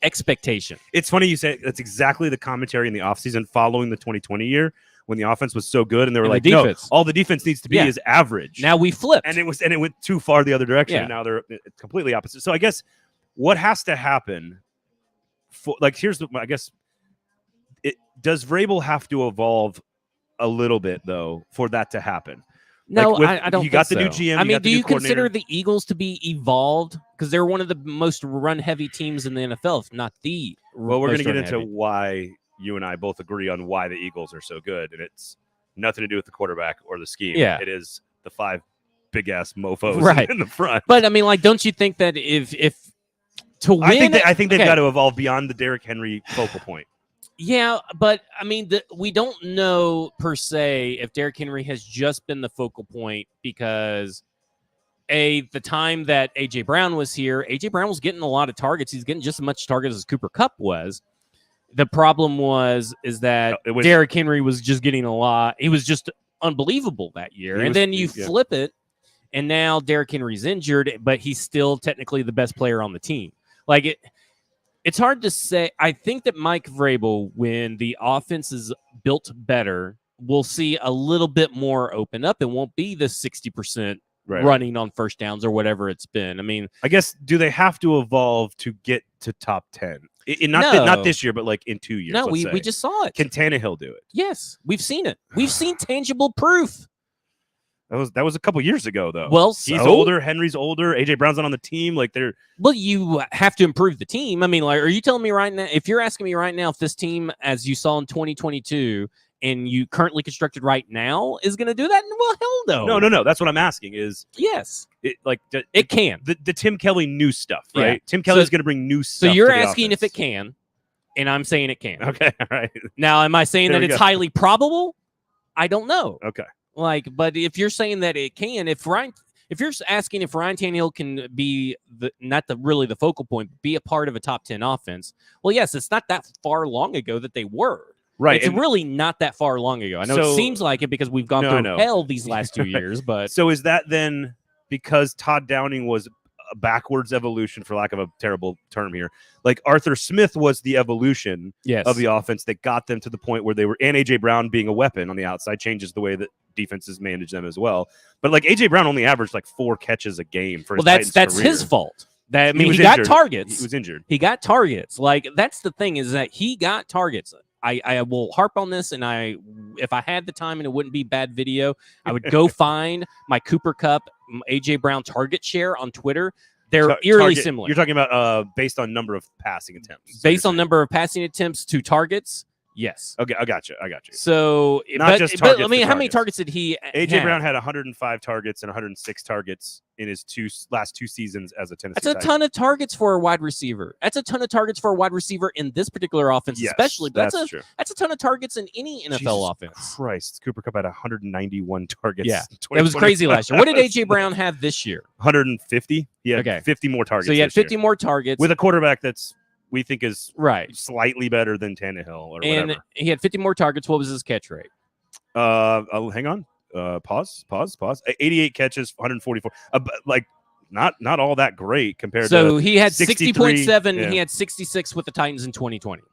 Speaker 2: expectation.
Speaker 1: It's funny you say that's exactly the commentary in the offseason following the 2020 year when the offense was so good, and they were no, all the defense needs to be is average.
Speaker 2: Now we flipped,
Speaker 1: and it went too far the other direction, and now they're completely opposite. So I guess what has to happen for does Vrabel have to evolve a little bit though for that to happen?
Speaker 2: No, I don't.
Speaker 1: You got
Speaker 2: think
Speaker 1: the new
Speaker 2: so.
Speaker 1: GM.
Speaker 2: I mean, do you consider the Eagles to be evolved? because they're one of the most run-heavy teams in the NFL, if not the.
Speaker 1: Well, we're going to get into
Speaker 2: run-heavy.
Speaker 1: why you and I both agree on why the Eagles are so good, and it's nothing to do with the quarterback or the scheme.
Speaker 2: Yeah.
Speaker 1: It is the 5 big-ass mofos
Speaker 2: Right.
Speaker 1: in the front.
Speaker 2: But I mean, like, don't you think that if to win,
Speaker 1: I think they've got to evolve beyond the Derrick Henry focal point.
Speaker 2: Yeah, but I mean, we don't know per se if Derrick Henry has just been the focal point because the time that A.J. Brown was here, A.J. Brown was getting a lot of targets. He's getting just as much targets as Cooper Kupp was. The problem is that Derrick Henry was just getting a lot. He was just unbelievable that year. And then you flip it, and now Derrick Henry's injured, but he's still technically the best player on the team. Like it's hard to say. I think that Mike Vrabel, when the offense is built better, will see a little bit more open up and won't be the 60% running on first downs or whatever it's been. I mean,
Speaker 1: I guess, do they have to evolve to get to top 10? Not this year, but like in 2 years.
Speaker 2: No, we just saw it.
Speaker 1: Can Tannehill do it?
Speaker 2: Yes, we've seen it. We've seen tangible proof.
Speaker 1: That was a couple years ago, though.
Speaker 2: Well,
Speaker 1: he's older. Henry's older. AJ Brown's not on the team. Like they're.
Speaker 2: Well, you have to improve the team. I mean, like, are you telling me right now? If you're asking me right now, if this team, as you saw in 2022, and you currently constructed right now, is going to do that? Well, hell no.
Speaker 1: No. That's what I'm asking. Is
Speaker 2: yes,
Speaker 1: it
Speaker 2: can
Speaker 1: the Tim Kelly new stuff, right? Yeah. Tim Kelly's going to bring new stuff.
Speaker 2: So you're asking if it can, and I'm saying it can.
Speaker 1: Okay, all right.
Speaker 2: Now, am I saying that it's highly probable? I don't know.
Speaker 1: Okay.
Speaker 2: But if you're saying that it can, if you're asking if Ryan Tannehill can be not really the focal point, but be a part of a top 10 offense, well, yes, it's not that far long ago that they were.
Speaker 1: Right.
Speaker 2: It's really not that far long ago. I know it seems like it because we've gone through hell these last 2 years, but
Speaker 1: so is that then because Todd Downing was a backwards evolution, for lack of a terrible term here? Like Arthur Smith was the evolution of the offense that got them to the point where they were, and AJ Brown being a weapon on the outside changes the way that defenses manage them as well. But like AJ Brown only averaged like 4 catches a game for his
Speaker 2: that's
Speaker 1: career.
Speaker 2: his fault. He got targets.
Speaker 1: He was injured.
Speaker 2: He got targets. Like that's the thing, is that he got targets. I will harp on this, and if I had the time and it wouldn't be bad video, I would go find my Cooper Kupp, AJ Brown target share on Twitter. They're eerily similar.
Speaker 1: You're talking about based on number of passing attempts.
Speaker 2: Based on number of passing attempts to targets. Yes.
Speaker 1: Okay, I got you.
Speaker 2: So,
Speaker 1: not just targets.
Speaker 2: But I mean, how many targets did he?
Speaker 1: AJ Brown had 105 targets and 106 targets in his last 2 seasons as a Tennessee Titan.
Speaker 2: That's a ton of targets for a wide receiver. That's a ton of targets for a wide receiver in this particular offense, especially. But
Speaker 1: that's true.
Speaker 2: That's a ton of targets in any NFL offense.
Speaker 1: Christ, Cooper Kupp had 191 targets.
Speaker 2: Yeah, it was crazy last year. What did AJ Brown have this year?
Speaker 1: 150. He had 50 more targets.
Speaker 2: So he had 50 more targets
Speaker 1: with a quarterback we think is slightly better than Tannehill or whatever.
Speaker 2: And he had 50 more targets. What was his catch rate?
Speaker 1: Hang on. Pause. 88 catches, 144. Not all that great compared to.
Speaker 2: So he had 60.7. Yeah. He had 66 with the Titans in 2020.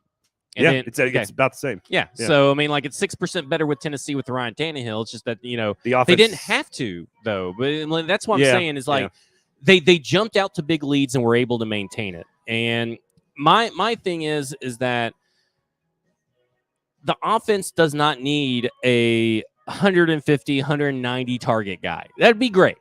Speaker 2: And
Speaker 1: it's about the same.
Speaker 2: Yeah. So I mean, like, it's 6% better with Tennessee with Ryan Tannehill. It's just that the offense, they didn't have to though. But that's what I'm saying is like they jumped out to big leads and were able to maintain it. And my thing is that the offense does not need a 150, 190 target guy. That'd be great.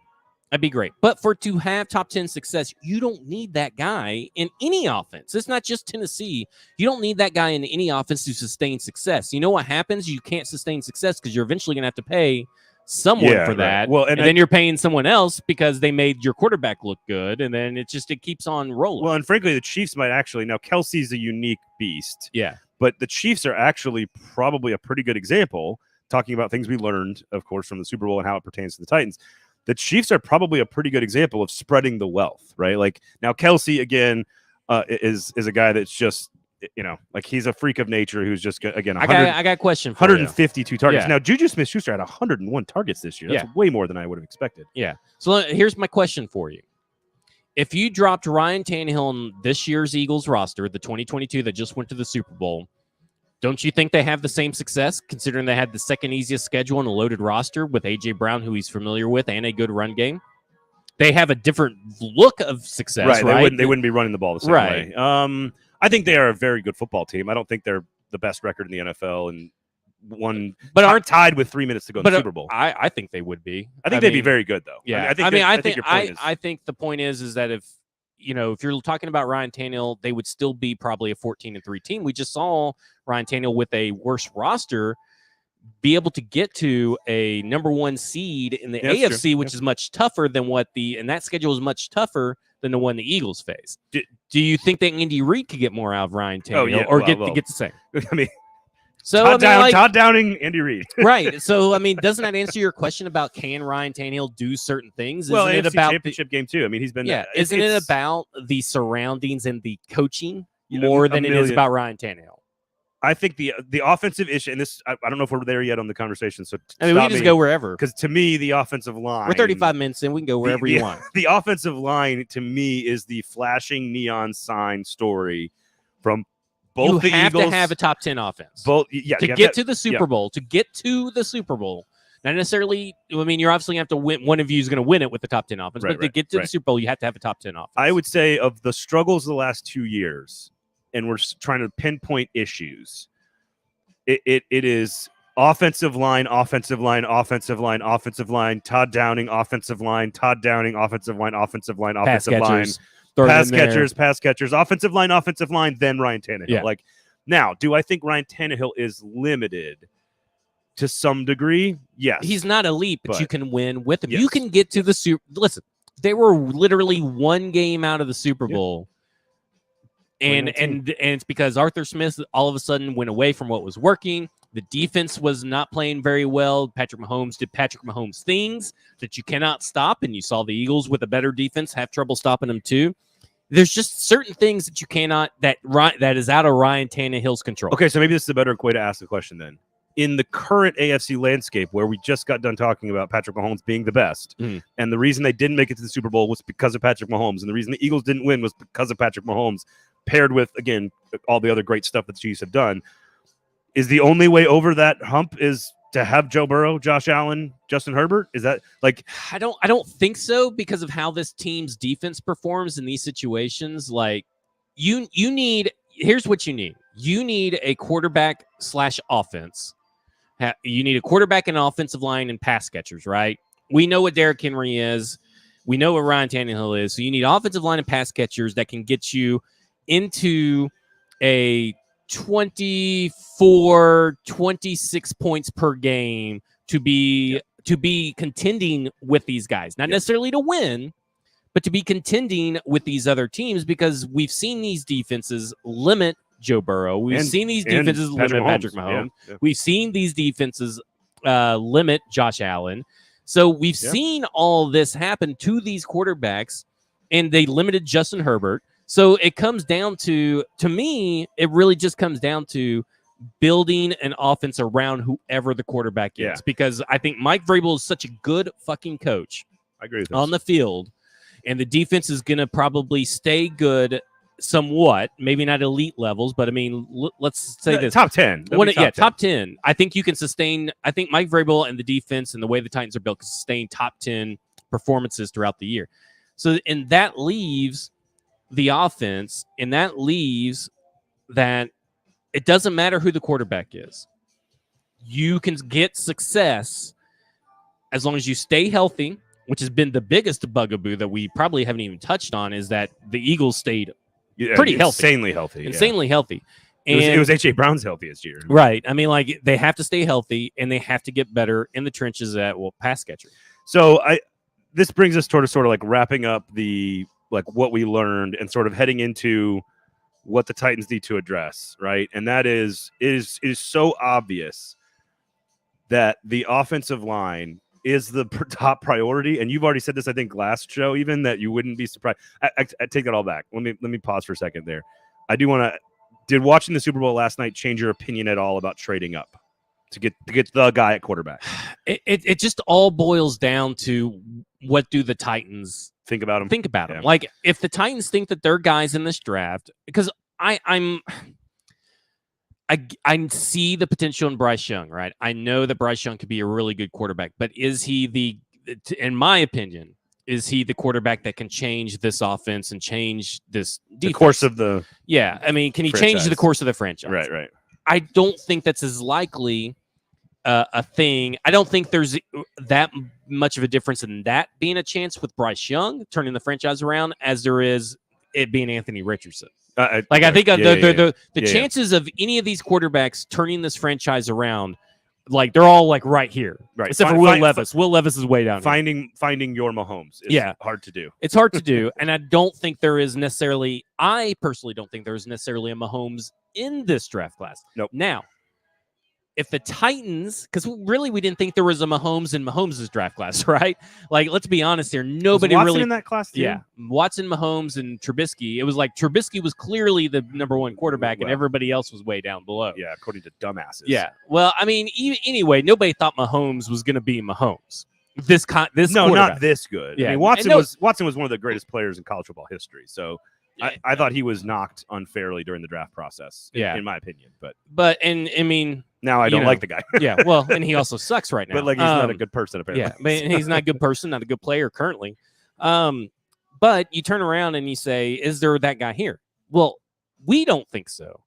Speaker 2: But to have top 10 success, you don't need that guy in any offense. It's not just Tennessee. You don't need that guy in any offense to sustain success. You know what happens? You can't sustain success because you're eventually going to have to pay someone for that.
Speaker 1: Well, and
Speaker 2: then you're paying someone else because they made your quarterback look good, and then it keeps on rolling.
Speaker 1: Well, and frankly, the Chiefs might actually, now Kelsey's a unique beast.
Speaker 2: Yeah.
Speaker 1: But the Chiefs are actually probably a pretty good example, talking about things we learned, of course, from the Super Bowl and how it pertains to the Titans. The Chiefs are probably a pretty good example of spreading the wealth, right? Like now Kelsey, again, is a guy that's just, like he's a freak of nature who's just, again,
Speaker 2: I got a question for
Speaker 1: 152 targets. Now, Juju Smith-Schuster had 101 targets this year. That's way more than I would have expected.
Speaker 2: Yeah. So here's my question for you. If you dropped Ryan Tannehill on this year's Eagles roster, the 2022 that just went to the Super Bowl, don't you think they have the same success, considering they had the second easiest schedule and a loaded roster with A.J. Brown, who he's familiar with, and a good run game? They have a different look of success, right?
Speaker 1: They wouldn't be running the ball the same way. I think they are a very good football team. I don't think they're the best record in the NFL and aren't tied with 3 minutes to go in the Super Bowl.
Speaker 2: I think they would be.
Speaker 1: I think they'd be very good, though.
Speaker 2: Yeah.
Speaker 1: I think the point is
Speaker 2: the point is that if if you're talking about Ryan Tannehill, they would still be probably a 14-3 team. We just saw Ryan Tannehill with a worse roster be able to get to a number 1 seed in the AFC, which is much tougher than and that schedule is much tougher than the one the Eagles face. Do you think that Andy Reid could get more out of Ryan Tannehill or get the same?
Speaker 1: I mean,
Speaker 2: so
Speaker 1: Todd Downing, Andy Reid.
Speaker 2: Right. So, doesn't that answer your question about can Ryan Tannehill do certain things?
Speaker 1: Well, isn't it about championship game too? I mean, he's been
Speaker 2: Isn't it about the surroundings and the coaching more than it is about Ryan Tannehill?
Speaker 1: I think the offensive issue, and this I don't know if we're there yet on the conversation. So
Speaker 2: we can just go wherever.
Speaker 1: Because to me, the offensive line.
Speaker 2: We're 35 minutes in. We can go wherever you want.
Speaker 1: The offensive line to me is the flashing neon sign story from both the Eagles.
Speaker 2: You have to have a top 10 offense.
Speaker 1: To
Speaker 2: get to the Super Bowl. To get to the Super Bowl. Not necessarily. I mean, you're obviously going to have to win. One of you is going to win it with the top 10 offense. But to get to the Super Bowl, you have to have a top 10 offense.
Speaker 1: I would say of the struggles of the last 2 years, and we're trying to pinpoint issues. It is offensive line, Todd Downing, offensive line, Todd Downing, offensive line, pass catchers, offensive line, then Ryan Tannehill.
Speaker 2: Yeah.
Speaker 1: Now, do I think Ryan Tannehill is limited to some degree? Yes.
Speaker 2: He's not elite, but you can win with him.
Speaker 1: Yes.
Speaker 2: You can get to the Super. Listen, they were literally 1 game out of the Super Bowl. And it's because Arthur Smith all of a sudden went away from what was working. The defense was not playing very well. Patrick Mahomes did Patrick Mahomes things that you cannot stop, and you saw the Eagles with a better defense have trouble stopping them too. There's just certain things that you cannot that is out of Ryan Tannehill's control.
Speaker 1: Okay, so maybe this is a better way to ask the question then. In the current AFC landscape, where we just got done talking about Patrick Mahomes being the best, and the reason they didn't make it to the Super Bowl was because of Patrick Mahomes, and the reason the Eagles didn't win was because of Patrick Mahomes, paired with, again, all the other great stuff that the Chiefs have done, is the only way over that hump is to have Joe Burrow, Josh Allen, Justin Herbert? Is that
Speaker 2: I don't think so, because of how this team's defense performs in these situations. You need, here's what you need. You need a quarterback / offense. You need a quarterback and offensive line and pass catchers, right? We know what Derrick Henry is. We know what Ryan Tannehill is. So you need offensive line and pass catchers that can get you into a 24, 26 points per game to be contending with these guys. Not necessarily to win, but to be contending with these other teams, because we've seen these defenses limit Joe Burrow. We've seen these defenses limit Patrick Mahomes. Yeah. We've seen these defenses limit Josh Allen. So we've seen all this happen to these quarterbacks, and they limited Justin Herbert. So it comes down to me, it really just comes down to building an offense around whoever the quarterback is. Because I think Mike Vrabel is such a good fucking coach.
Speaker 1: I agree with
Speaker 2: on the field, and the defense is going to probably stay good somewhat, maybe not elite levels, but I mean, let's say this.
Speaker 1: Top 10.
Speaker 2: Top 10. I think you can sustain, I think Mike Vrabel and the defense and the way the Titans are built can sustain top 10 performances throughout the year. So, and that leaves the offense, and that leaves that it doesn't matter who the quarterback is. You can get success as long as you stay healthy, which has been the biggest bugaboo that we probably haven't even touched on, is that the Eagles stayed pretty healthy. Insanely healthy. And
Speaker 1: it was H.A. Brown's healthiest year.
Speaker 2: Right. I mean, they have to stay healthy, and they have to get better in the trenches at pass catcher.
Speaker 1: So this brings us sort of wrapping up what we learned and sort of heading into what the Titans need to address, right? And that is so obvious that the offensive line is the top priority. And you've already said this, I think, last show, even, that you wouldn't be surprised. I take that all back. Let me pause for a second there. I do want to. Did watching the Super Bowl last night change your opinion at all about trading up to get the guy at quarterback?
Speaker 2: It just all boils down to, what do the Titans
Speaker 1: think about him?
Speaker 2: Yeah. If the Titans think that their guys in this draft, because I see the potential in Bryce Young, right? I know that Bryce Young could be a really good quarterback, but is he in my opinion, is he the quarterback that can change this offense and change this defense?
Speaker 1: The course of the
Speaker 2: I mean, can he change the course of the franchise?
Speaker 1: Right.
Speaker 2: I don't think that's as likely a thing. I don't think there's that much of a difference in that being a chance with Bryce Young turning the franchise around as there is it being Anthony Richardson.
Speaker 1: I
Speaker 2: think the
Speaker 1: Yeah.
Speaker 2: chances of any of these quarterbacks turning this franchise around, like they're all like right here,
Speaker 1: Right.
Speaker 2: except for Will Levis. Will Levis is way down.
Speaker 1: Finding your Mahomes is hard to do.
Speaker 2: It's hard to do, and I don't think there is necessarily. I personally don't think there is necessarily a Mahomes in this draft class.
Speaker 1: Nope.
Speaker 2: Now, if the Titans, because really we didn't think there was a Mahomes in Mahomes' draft class, right? Like, let's be honest here. Nobody
Speaker 1: was Watson
Speaker 2: really
Speaker 1: in that class too?
Speaker 2: Yeah, Watson, Mahomes, and Trubisky. It was like Trubisky was clearly the number one quarterback, and everybody else was way down below.
Speaker 1: Yeah, according to dumbasses.
Speaker 2: Yeah. Well, I mean, anyway, nobody thought Mahomes was going to be Mahomes. This
Speaker 1: not this good.
Speaker 2: Yeah.
Speaker 1: I mean, Watson was one of the greatest players in college football history. So I thought he was knocked unfairly during the draft process. In my opinion, but I mean. Now I don't like the guy.
Speaker 2: Yeah, well, and he also sucks right now.
Speaker 1: But like he's not a good person apparently.
Speaker 2: Yeah, but he's not a good person, not a good player currently. But you turn around and you say, is there that guy here? Well, we don't think so.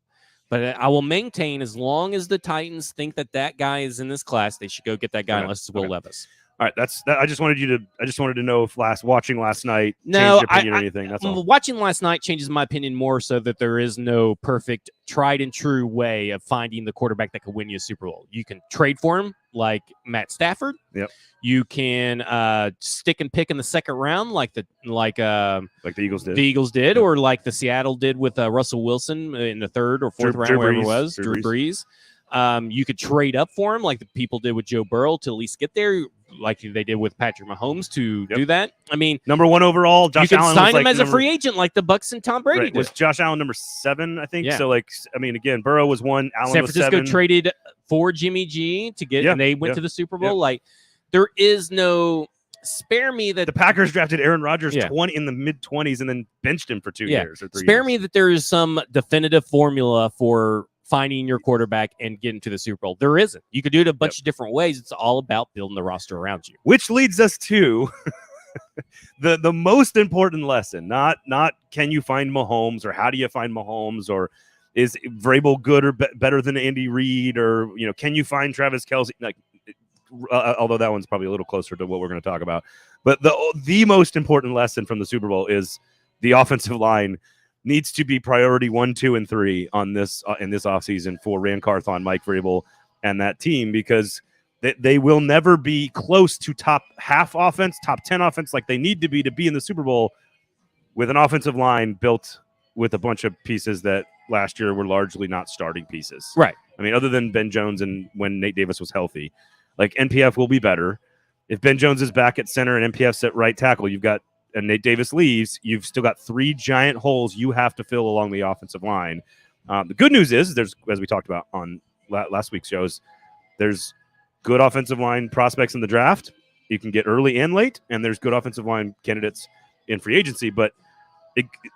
Speaker 2: But I will maintain as long as the Titans think that guy is in this class, they should go get that guy unless it's Will Levis.
Speaker 1: All right, I just wanted to know if watching last night changed your opinion or anything. That's all.
Speaker 2: Watching last night changes my opinion more so that there is no perfect, tried and true way of finding the quarterback that could win you a Super Bowl. You can trade for him, like Matt Stafford.
Speaker 1: Yep.
Speaker 2: You can stick and pick in the second round, like the Eagles did. The Eagles did, or like the Seattle did with Russell Wilson in the third or fourth round, wherever it was. Drew Brees. You could trade up for him, like the people did with Joe Burrow, to at least get there, like they did with Patrick Mahomes to do that. I mean,
Speaker 1: number 1 overall, Josh Allen.
Speaker 2: You can sign him as a free agent, like the Bucs and Tom Brady did.
Speaker 1: Was Josh Allen number 7, I think? Yeah. So, like, I mean, again, Burrow was 1, Allen
Speaker 2: San
Speaker 1: was
Speaker 2: Francisco
Speaker 1: 7.
Speaker 2: traded for Jimmy G to get, and they went to the Super Bowl. Like, there is no spare me that
Speaker 1: the Packers drafted Aaron Rodgers in the mid-20s and then benched him for 2 years or 3 years.
Speaker 2: Spare me that there is some definitive formula for finding your quarterback and getting to the Super Bowl. There isn't. You could do it a bunch of different ways. It's all about building the roster around you.
Speaker 1: Which leads us to the most important lesson. Not can you find Mahomes or how do you find Mahomes or is Vrabel good or better than Andy Reid or can you find Travis Kelce? Like, although that one's probably a little closer to what we're going to talk about. But the most important lesson from the Super Bowl is the offensive line needs to be priority 1, 2, and 3 on this in this offseason for Ran Carthon, Mike Vrabel, and that team because they will never be close to top half offense, top 10 offense like they need to be in the Super Bowl with an offensive line built with a bunch of pieces that last year were largely not starting pieces.
Speaker 2: Right.
Speaker 1: I mean, other than Ben Jones and when Nate Davis was healthy, like NPF will be better. If Ben Jones is back at center and NPF's at right tackle, and Nate Davis leaves, you've still got 3 giant holes you have to fill along the offensive line. The good news is there's, as we talked about on last week's shows, there's good offensive line prospects in the draft. You can get early and late, and there's good offensive line candidates in free agency. But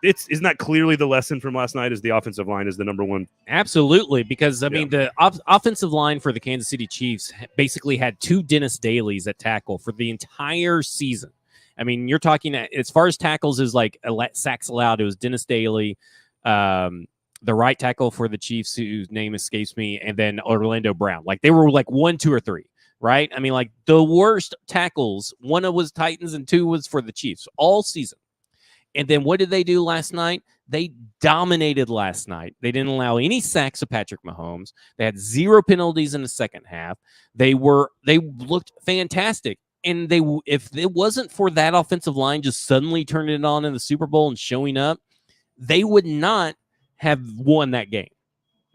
Speaker 1: isn't that clearly the lesson from last night? Is the offensive line is the number one?
Speaker 2: Absolutely, because I mean the offensive line for the Kansas City Chiefs basically had 2 Dennis Dailies at tackle for the entire season. I mean, you're talking as far as tackles is like sacks allowed. It was Dennis Daly, the right tackle for the Chiefs, whose name escapes me, and then Orlando Brown. Like they were like 1, 2, or 3, right? I mean, like the worst tackles. 1 was Titans and 2 was for the Chiefs all season. And then what did they do last night? They dominated last night. They didn't allow any sacks to Patrick Mahomes. They had 0 penalties in the second half. They looked fantastic. And if it wasn't for that offensive line just suddenly turning it on in the Super Bowl and showing up, they would not have won that game.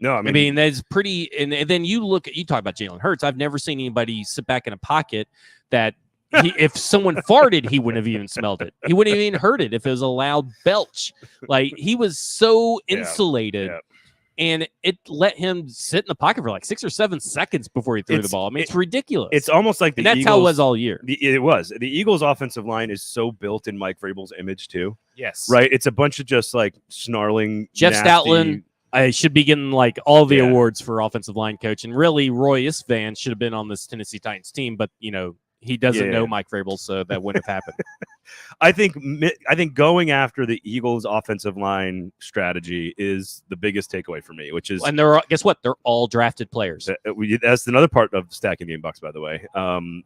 Speaker 1: No,
Speaker 2: I mean that's pretty. And then you talk about Jalen Hurts. I've never seen anybody sit back in a pocket that if someone farted, he wouldn't have even smelled it. He wouldn't have even heard it if it was a loud belch. Like he was so insulated. Yeah. And it let him sit in the pocket for like 6 or 7 seconds before he threw the ball. I mean, it's ridiculous.
Speaker 1: It's almost like
Speaker 2: that's how it was all year.
Speaker 1: It was. The Eagles' offensive line is so built in Mike Vrabel's image, too.
Speaker 2: Yes.
Speaker 1: Right? It's a bunch of just like snarling,
Speaker 2: Jeff
Speaker 1: nasty...
Speaker 2: Stoutland should be getting like all the awards for offensive line coach. And really, Roy Isvan should have been on this Tennessee Titans team. But, he doesn't know Mike Vrabel, so that wouldn't have happened.
Speaker 1: I think going after the Eagles' offensive line strategy is the biggest takeaway for me, which is,
Speaker 2: and guess what? They're all drafted players.
Speaker 1: That's another part of stacking the inbox, by the way.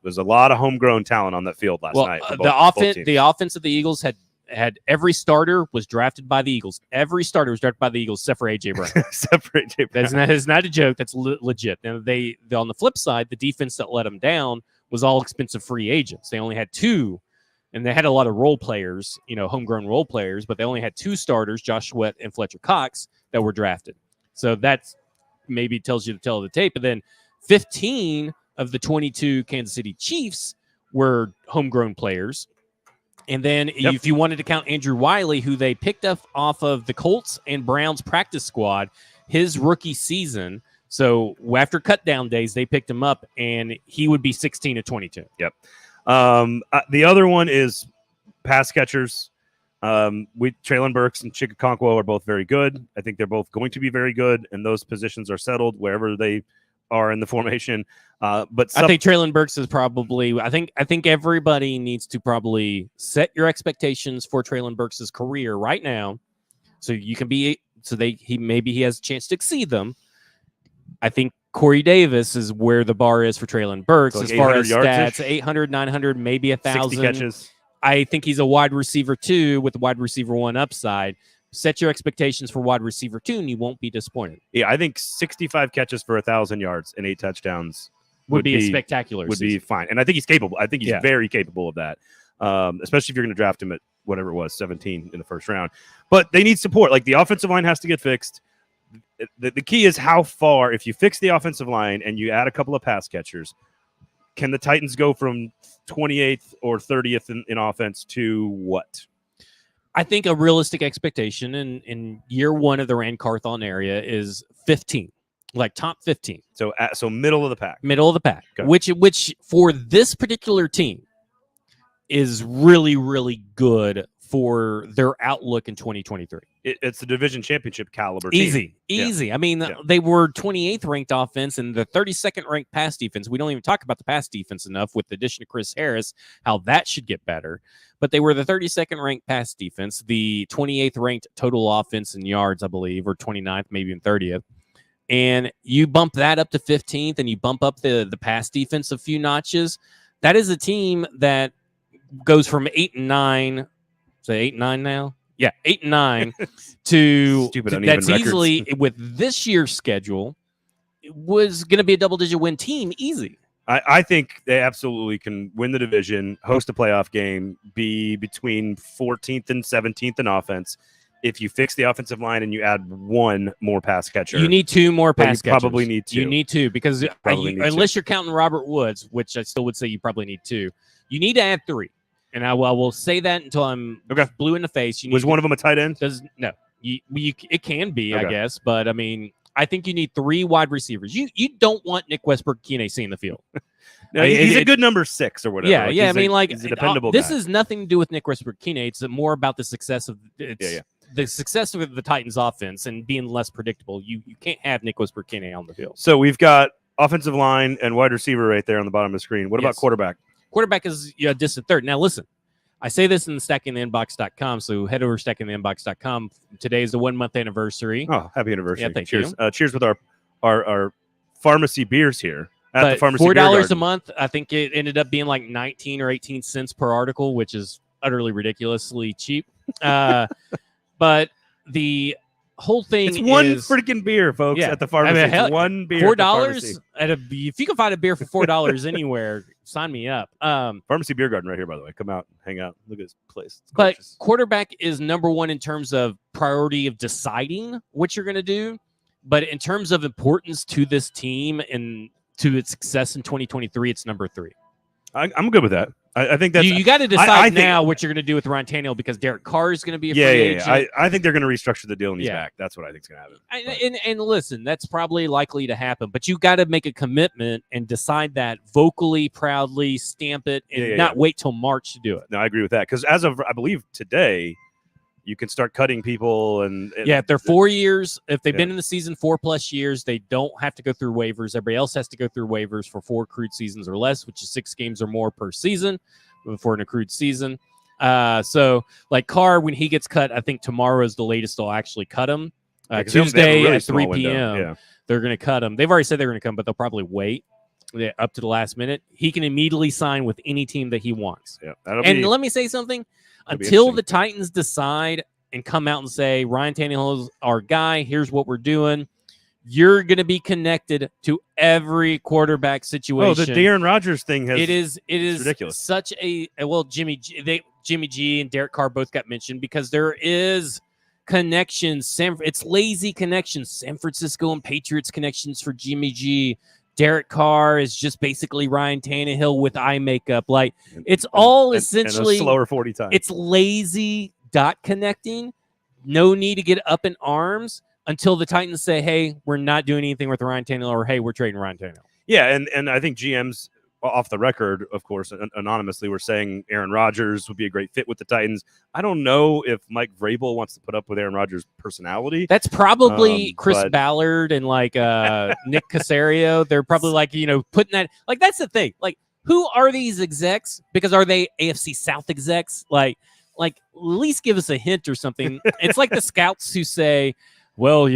Speaker 1: There's a lot of homegrown talent on that field last night.
Speaker 2: The offense of the Eagles had had every starter was drafted by the Eagles. Every starter was drafted by the Eagles except for A.J. Brown.
Speaker 1: Except for A.J. Brown.
Speaker 2: That's not a joke. That's legit. Now, they on the flip side, the defense that let them down was all expensive free agents. They only had 2, and they had a lot of role players, homegrown role players, but they only had 2 starters, Josh Sweat and Fletcher Cox, that were drafted. So that's maybe tells you to tell the tape. But then 15 of the 22 Kansas City Chiefs were homegrown players. And then if you wanted to count Andrew Wiley, who they picked up off of the Colts and Browns practice squad, his rookie season. So after cutdown days, they picked him up, and he would be 16 of 22.
Speaker 1: Yep. The other one is pass catchers. Traylon Burks and Chikakonkwo are both very good. I think they're both going to be very good, and those positions are settled wherever they are in the formation. But
Speaker 2: I think Traylon Burks is probably. I think everybody needs to probably set your expectations for Traylon Burks' career right now, so you can be. So he has a chance to exceed them. I think Corey Davis is where the bar is for Traylon Burks
Speaker 1: so like
Speaker 2: as far as
Speaker 1: stats.
Speaker 2: 800, 900, maybe 1,000
Speaker 1: 60 catches.
Speaker 2: I think he's a wide receiver 2 with the wide receiver 1 upside. Set your expectations for wide receiver 2, and you won't be disappointed.
Speaker 1: Yeah, I think 65 catches for 1,000 yards and 8 touchdowns
Speaker 2: would be a spectacular
Speaker 1: would
Speaker 2: season.
Speaker 1: be fine. And I think he's capable. I think he's very capable of that, especially if you're going to draft him at whatever it was, 17 in the first round. But they need support. Like, the offensive line has to get fixed. The key is how far, if you fix the offensive line and you add a couple of pass catchers, can the Titans go from 28th or 30th in offense to what?
Speaker 2: I think a realistic expectation in year 1 of the Rand Carthon area is 15, like top 15.
Speaker 1: So middle of the pack.
Speaker 2: Middle of the pack,
Speaker 1: okay.
Speaker 2: which for this particular team is really, really good for their outlook in 2023.
Speaker 1: It's the division championship caliber team.
Speaker 2: Easy. I mean, they were 28th ranked offense and the 32nd ranked pass defense. We don't even talk about the pass defense enough with the addition of Chris Harris, how that should get better. But they were the 32nd ranked pass defense, the 28th ranked total offense in yards, I believe, or 29th, maybe in 30th. And you bump that up to 15th and you bump up the pass defense a few notches. That is a team that goes from 8-9. Say 8-9 now? Yeah, 8-9 to that's easily with this year's schedule. It was going to be a double-digit win team, easy.
Speaker 1: I think they absolutely can win the division, host a playoff game, be between 14th and 17th in offense. If you fix the offensive line and you add 1 more pass catcher,
Speaker 2: you need 2 more pass catchers.
Speaker 1: Probably need 2.
Speaker 2: You need 2 because unless you're counting Robert Woods, which I still would say you probably need 2, you need to add 3. And I will say that until I'm blue in the face.
Speaker 1: Was one of them a tight end?
Speaker 2: No. It can be, I guess. But, I mean, I think you need 3 wide receivers. You don't want Nick Westbrook-Ikine seeing the field.
Speaker 1: No, he's a good number 6 or whatever.
Speaker 2: Yeah,
Speaker 1: I
Speaker 2: mean,
Speaker 1: he's a dependable guy.
Speaker 2: This has nothing to do with Nick Westbrook-Ikine. It's more about the success of the success of the Titans' offense and being less predictable. You can't have Nick Westbrook-Ikine on the field.
Speaker 1: So we've got offensive line and wide receiver right there on the bottom of the screen. What about quarterback?
Speaker 2: Quarterback is a distant third. Now, listen. I say this in stackingtheinbox.com, so head over to stackingtheinbox.com. Today is the 1-month anniversary.
Speaker 1: Oh, happy anniversary.
Speaker 2: Yeah, thank
Speaker 1: cheers.
Speaker 2: you.
Speaker 1: Cheers with our pharmacy beers here at the pharmacy
Speaker 2: $4 a month. I think it ended up being like 19 or 18 cents per article, which is utterly ridiculously cheap. But the whole thing
Speaker 1: it's one freaking beer, folks, at the pharmacy. I mean, one beer.
Speaker 2: $4 if you can find a beer for $4 anywhere, sign me up.
Speaker 1: Pharmacy Beer Garden right here, by the way. Come out, hang out, look at this place.
Speaker 2: But quarterback is number 1 in terms of priority of deciding what you're going to do. But in terms of importance to this team and to its success in 2023, it's number 3.
Speaker 1: I'm good with that. I think that's
Speaker 2: you got to decide now what you're going to do with Ryan Tannehill because Derek Carr is going to be a free agent.
Speaker 1: I think they're going to restructure the deal and he's back. That's what I think is going to happen.
Speaker 2: And listen, that's probably likely to happen, but you got to make a commitment and decide that vocally, proudly, stamp it, and not wait till March to do it.
Speaker 1: No, I agree with that because as of I believe today, you can start cutting people and
Speaker 2: if they're 4 years, if they've been in the season 4+ years, they don't have to go through waivers. Everybody else has to go through waivers for 4 accrued seasons or less, which is 6 games or more per season for an accrued season. So like Carr, when he gets cut, I think tomorrow is the latest they'll actually cut him. Tuesday at 3 p.m. They're going to cut him. They've already said they're going to come, but they'll probably wait. up to the last minute, he can immediately sign with any team that he wants.
Speaker 1: Yeah,
Speaker 2: let me say something. Until the Titans decide and come out and say, Ryan Tannehill is our guy, here's what we're doing, you're going to be connected to every quarterback situation.
Speaker 1: Oh, the Aaron Rodgers thing
Speaker 2: it is
Speaker 1: ridiculous.
Speaker 2: Such a Jimmy G and Derek Carr both got mentioned because there is connections. It's lazy connections. San Francisco and Patriots connections for Jimmy G. Derek Carr is just basically Ryan Tannehill with eye makeup. Like it's all essentially
Speaker 1: and a slower 40 times.
Speaker 2: It's lazy dot connecting. No need to get up in arms until the Titans say, "Hey, we're not doing anything with Ryan Tannehill," or "Hey, we're trading Ryan Tannehill."
Speaker 1: Yeah, and I think GMs off the record, of course, anonymously, were saying Aaron Rodgers would be a great fit with the Titans. I don't know if Mike Vrabel wants to put up with Aaron Rodgers' personality.
Speaker 2: That's probably Chris Ballard and like Nick Caserio. They're probably like, putting that, like, that's the thing. Like, who are these execs? Because are they AFC South execs? Like at least give us a hint or something. It's like the scouts who say, well,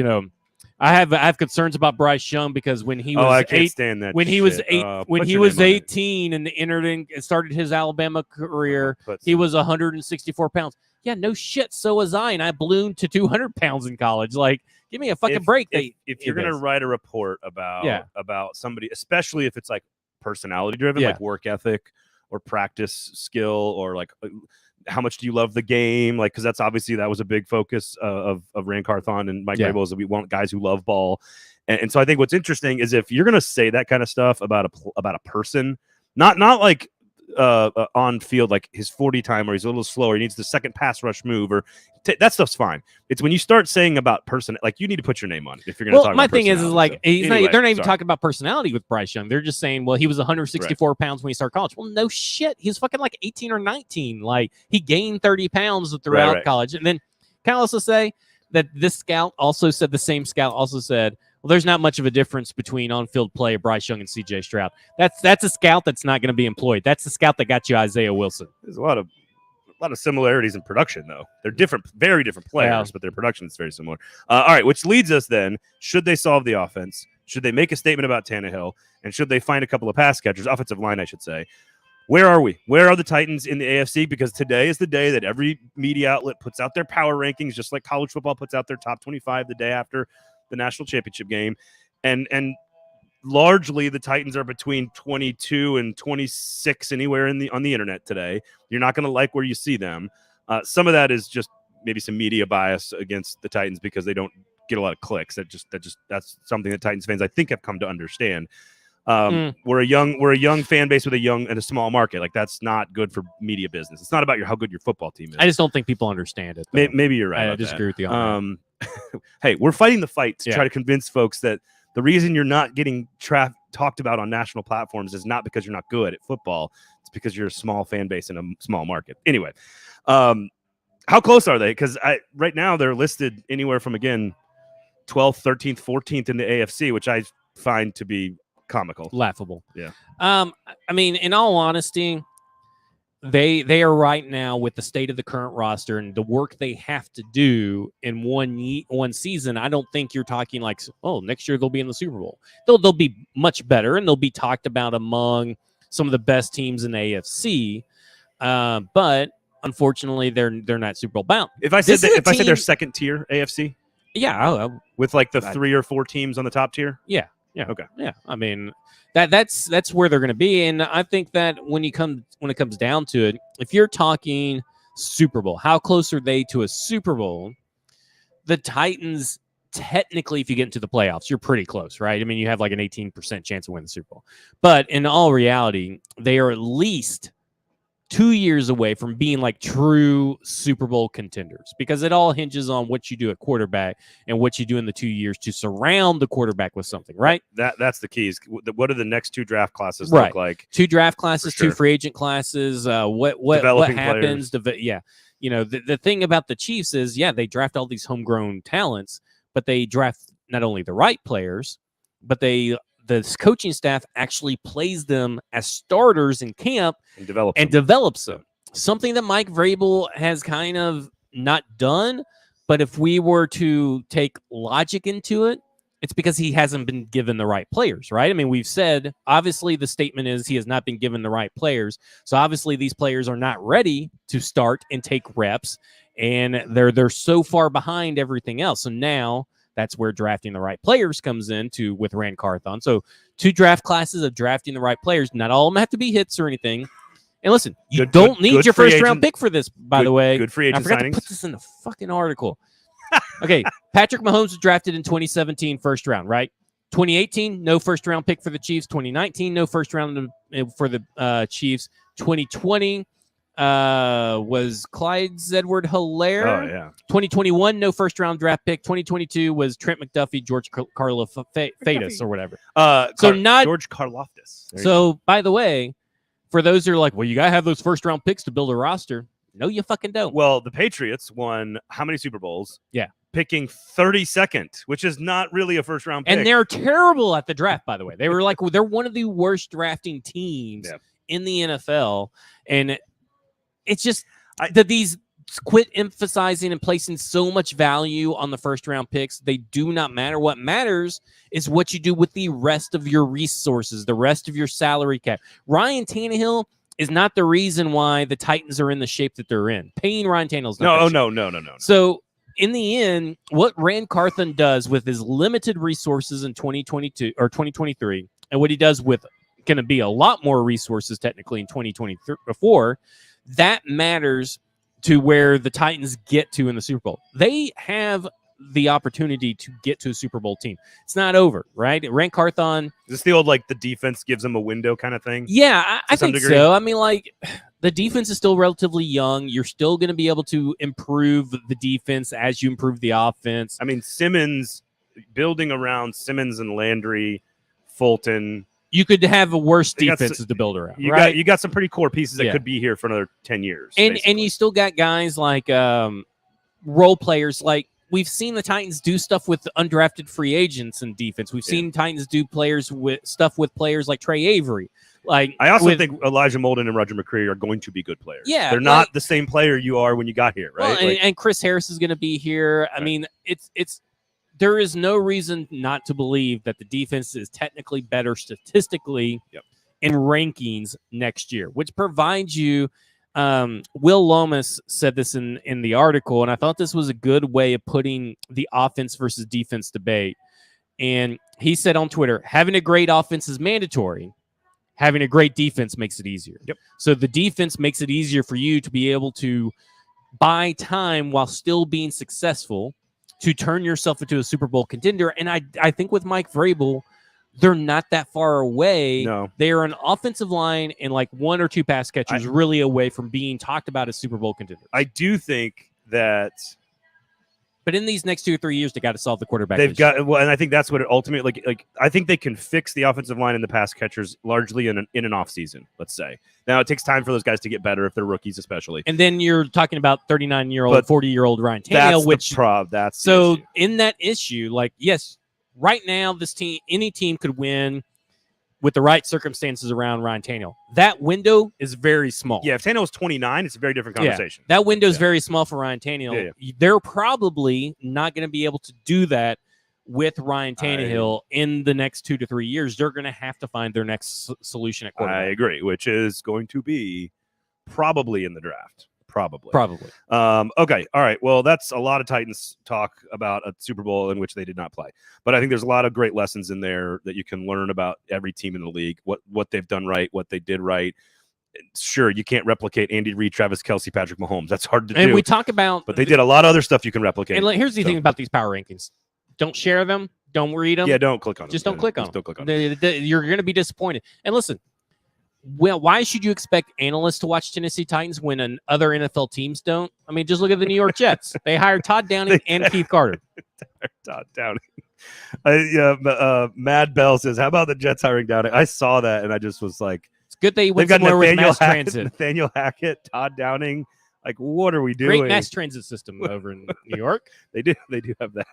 Speaker 2: I have concerns about Bryce Young because when he was he was 18 and entered in and started his Alabama career, he was 164 pounds. Yeah, no shit. So was I, and I ballooned to 200 pounds in college. Like, give me a fucking break.
Speaker 1: If you're gonna write a report about somebody, especially if it's like personality driven, like work ethic or practice skill, or like how much do you love the game? Like, because that was a big focus of Rand Carthon and Mike Vrabel, is that we want guys who love ball. And so I think what's interesting is if you're going to say that kind of stuff about a person, not like on field, like his 40 time where he's a little slower, he needs the second pass rush move, or that stuff's fine. It's when you start saying about person, like, you need to put your name on it if you're going to talk about personality.
Speaker 2: My thing is like, they're not even talking about personality with Bryce Young. They're just saying, well, he was 164 pounds when he started college. Well, no shit. He was fucking like 18 or 19. Like, he gained 30 pounds throughout college. And then can I also say that this scout also said, the same scout also said, well, there's not much of a difference between on-field play of Bryce Young and C.J. Stroud. That's a scout that's not going to be employed. That's the scout that got you Isaiah Wilson.
Speaker 1: There's a lot of similarities in production, though. They're different, very different players, but their production is very similar. All right, which leads us then, should they solve the offense? Should they make a statement about Tannehill? And should they find a couple of pass catchers, offensive line, I should say? Where are we? Where are the Titans in the AFC? Because today is the day that every media outlet puts out their power rankings, just like college football puts out their top 25 the day after the national championship game. And largely the Titans are between 22 and 26 anywhere on the internet today. You're not going to like where you see them. Some of that is just maybe some media bias against the Titans because they don't get a lot of clicks. That's something that Titans fans, I think, have come to understand. We're a young fan base with a small market. Like, that's not good for media business. It's not about how good your football team is.
Speaker 2: I just don't think people understand it.
Speaker 1: Maybe you're right.
Speaker 2: I disagree with you on that.
Speaker 1: Hey, we're fighting the fight to try to convince folks that the reason you're not getting talked about on national platforms is not because you're not good at football. It's because you're a small fan base in a small market. Anyway, how close are they? Because right now they're listed anywhere from, again, 12th, 13th, 14th in the AFC, which I find to be comical.
Speaker 2: Laughable.
Speaker 1: Yeah.
Speaker 2: I mean, in all honesty, they are right now, with the state of the current roster and the work they have to do in one season. I don't think you're talking like, oh, next year they'll be in the Super Bowl. They'll be much better, and they'll be talked about among some of the best teams in the AFC. But unfortunately, they're not Super Bowl bound.
Speaker 1: If I said they're second tier AFC, with like the 3 or 4 teams on the top tier,
Speaker 2: yeah.
Speaker 1: Okay.
Speaker 2: Yeah. I mean, that's where they're going to be, and I think that when it comes down to it, if you're talking Super Bowl, how close are they to a Super Bowl? The Titans, technically, if you get into the playoffs, you're pretty close, right? I mean, you have like an 18% chance of winning the Super Bowl, but in all reality, they are at least 2 years away from being like true Super Bowl contenders, because it all hinges on what you do at quarterback and what you do in the 2 years to surround the quarterback with something, right?
Speaker 1: That's the keys. What do the next 2 draft classes look like?
Speaker 2: 2 draft classes, 2 free agent classes. What happens? The thing about the Chiefs is, they draft all these homegrown talents, but they draft not only the right players, but the coaching staff actually plays them as starters in camp and develops them. Something that Mike Vrabel has kind of not done, but if we were to take logic into it, It's because he hasn't been given the right players, right? I mean, we've said, obviously, the statement is he has not been given the right players. So obviously, these players are not ready to start and take reps, and they're so far behind everything else. So now that's where drafting the right players comes in with Rand Carthon. So 2 draft classes of drafting the right players. Not all of them have to be hits or anything. And listen, you don't need your first-round pick for this, by the way.
Speaker 1: Good free agent
Speaker 2: I forgot
Speaker 1: signings.
Speaker 2: to put this in the fucking article. Okay, Patrick Mahomes was drafted in 2017 first round, right? 2018, no first-round pick for the Chiefs. 2019, no first round for the Chiefs. 2020 was Clyde's Edward-Helaire.
Speaker 1: Oh, yeah.
Speaker 2: 2021, no first-round draft pick. 2022 was Trent McDuffie, George Karlaftis or whatever.
Speaker 1: George Karlaftis.
Speaker 2: So, by the way, for those who are like, well, you got to have those first-round picks to build a roster. No, you fucking don't.
Speaker 1: Well, the Patriots won how many Super Bowls?
Speaker 2: Yeah.
Speaker 1: Picking 32nd, which is not really a first-round pick.
Speaker 2: And they're terrible at the draft, by the way. They're one of the worst drafting teams in the NFL. And it's just that these quit emphasizing and placing so much value on the first-round picks. They do not matter. What matters is what you do with the rest of your resources, the rest of your salary cap. Ryan Tannehill is not the reason why the Titans are in the shape that they're in. Paying Ryan Tannehill is not
Speaker 1: No.
Speaker 2: So, in the end, what Rand Carthon does with his limited resources in 2022 or 2023, and what he does with going to be a lot more resources technically in 2024, that matters to where the Titans get to in the Super Bowl. They have the opportunity to get to a Super Bowl team. It's not over, right? Rand Carthon.
Speaker 1: Is this the old, like, the defense gives them a window kind of thing?
Speaker 2: Yeah, I think so. I mean, like, the defense is still relatively young. You're still going to be able to improve the defense as you improve the offense.
Speaker 1: I mean, Simmons, building around Simmons and Landry, Fulton.
Speaker 2: You could have a worse defenses to build around, right?
Speaker 1: You got some pretty core pieces that could be here for another 10 years.
Speaker 2: And you still got guys like role players. Like, we've seen the Titans do stuff with undrafted free agents in defense. We've seen Titans do stuff with players like Trey Avery. Like,
Speaker 1: I also think Elijah Molden and Roger McCreary are going to be good players.
Speaker 2: Yeah,
Speaker 1: they're not the same player you are when you got here, right?
Speaker 2: Well, and Chris Harris is going to be here. I mean, it's there is no reason not to believe that the defense is technically better statistically in rankings next year, which provides you. Will Lomas said this in the article, and I thought this was a good way of putting the offense versus defense debate. And he said on Twitter, having a great offense is mandatory. Having a great defense makes it easier.
Speaker 1: Yep.
Speaker 2: So the defense makes it easier for you to be able to buy time while still being successful to turn yourself into a Super Bowl contender. And I think with Mike Vrabel, they're not that far away.
Speaker 1: No.
Speaker 2: They are an offensive line and like 1 or 2 pass catchers really away from being talked about as Super Bowl contenders.
Speaker 1: I do think that.
Speaker 2: But in these next 2 or 3 years, they got to solve the quarterback
Speaker 1: They've
Speaker 2: issue.
Speaker 1: got well, and I think that's what it ultimately like. I think they can fix the offensive line and the pass catchers largely in an off season. Let's say now it takes time for those guys to get better if they're rookies, especially.
Speaker 2: And then you're talking about 39-year-old, 40-year-old Ryan Tannehill,
Speaker 1: that's
Speaker 2: so in that issue, like yes, right now any team could win with the right circumstances around Ryan Tannehill. That window is very small.
Speaker 1: Yeah, if Tannehill was 29, it's a very different conversation.
Speaker 2: That window is very small for Ryan Tannehill. Yeah. They're probably not going to be able to do that with Ryan Tannehill in the next 2 to 3 years. They're going to have to find their next solution at quarterback.
Speaker 1: I agree, which is going to be probably in the draft. Probably. Okay. All right. Well, that's a lot of Titans talk about a Super Bowl in which they did not play. But I think there's a lot of great lessons in there that you can learn about every team in the league, what they've done right, what they did right. Sure, you can't replicate Andy Reid, Travis Kelce, Patrick Mahomes. That's hard to do.
Speaker 2: And we talk about...
Speaker 1: But they did a lot of other stuff you can replicate.
Speaker 2: And here's the thing about these power rankings. Don't share them. Don't read them.
Speaker 1: Yeah, don't click on them.
Speaker 2: Just don't click on them.
Speaker 1: Don't click on them.
Speaker 2: You're going to be disappointed. And listen, well, why should you expect analysts to watch Tennessee Titans when other NFL teams don't? I mean, just look at the New York Jets. They hired Todd Downing and Keith Carter.
Speaker 1: Todd Downing. Mad Bell says, how about the Jets hiring Downing? I saw that, and I just was like...
Speaker 2: It's good that he went somewhere with mass transit.
Speaker 1: Nathaniel Hackett, Todd Downing. Like, what are we doing?
Speaker 2: Great mass transit system over in New York.
Speaker 1: They do have that.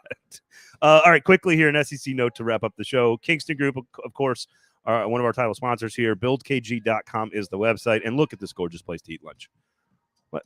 Speaker 1: All right, quickly here, an SEC note to wrap up the show. Kingston Group, of course, one of our title sponsors here. BuildKG.com is the website. And look at this gorgeous place to eat lunch.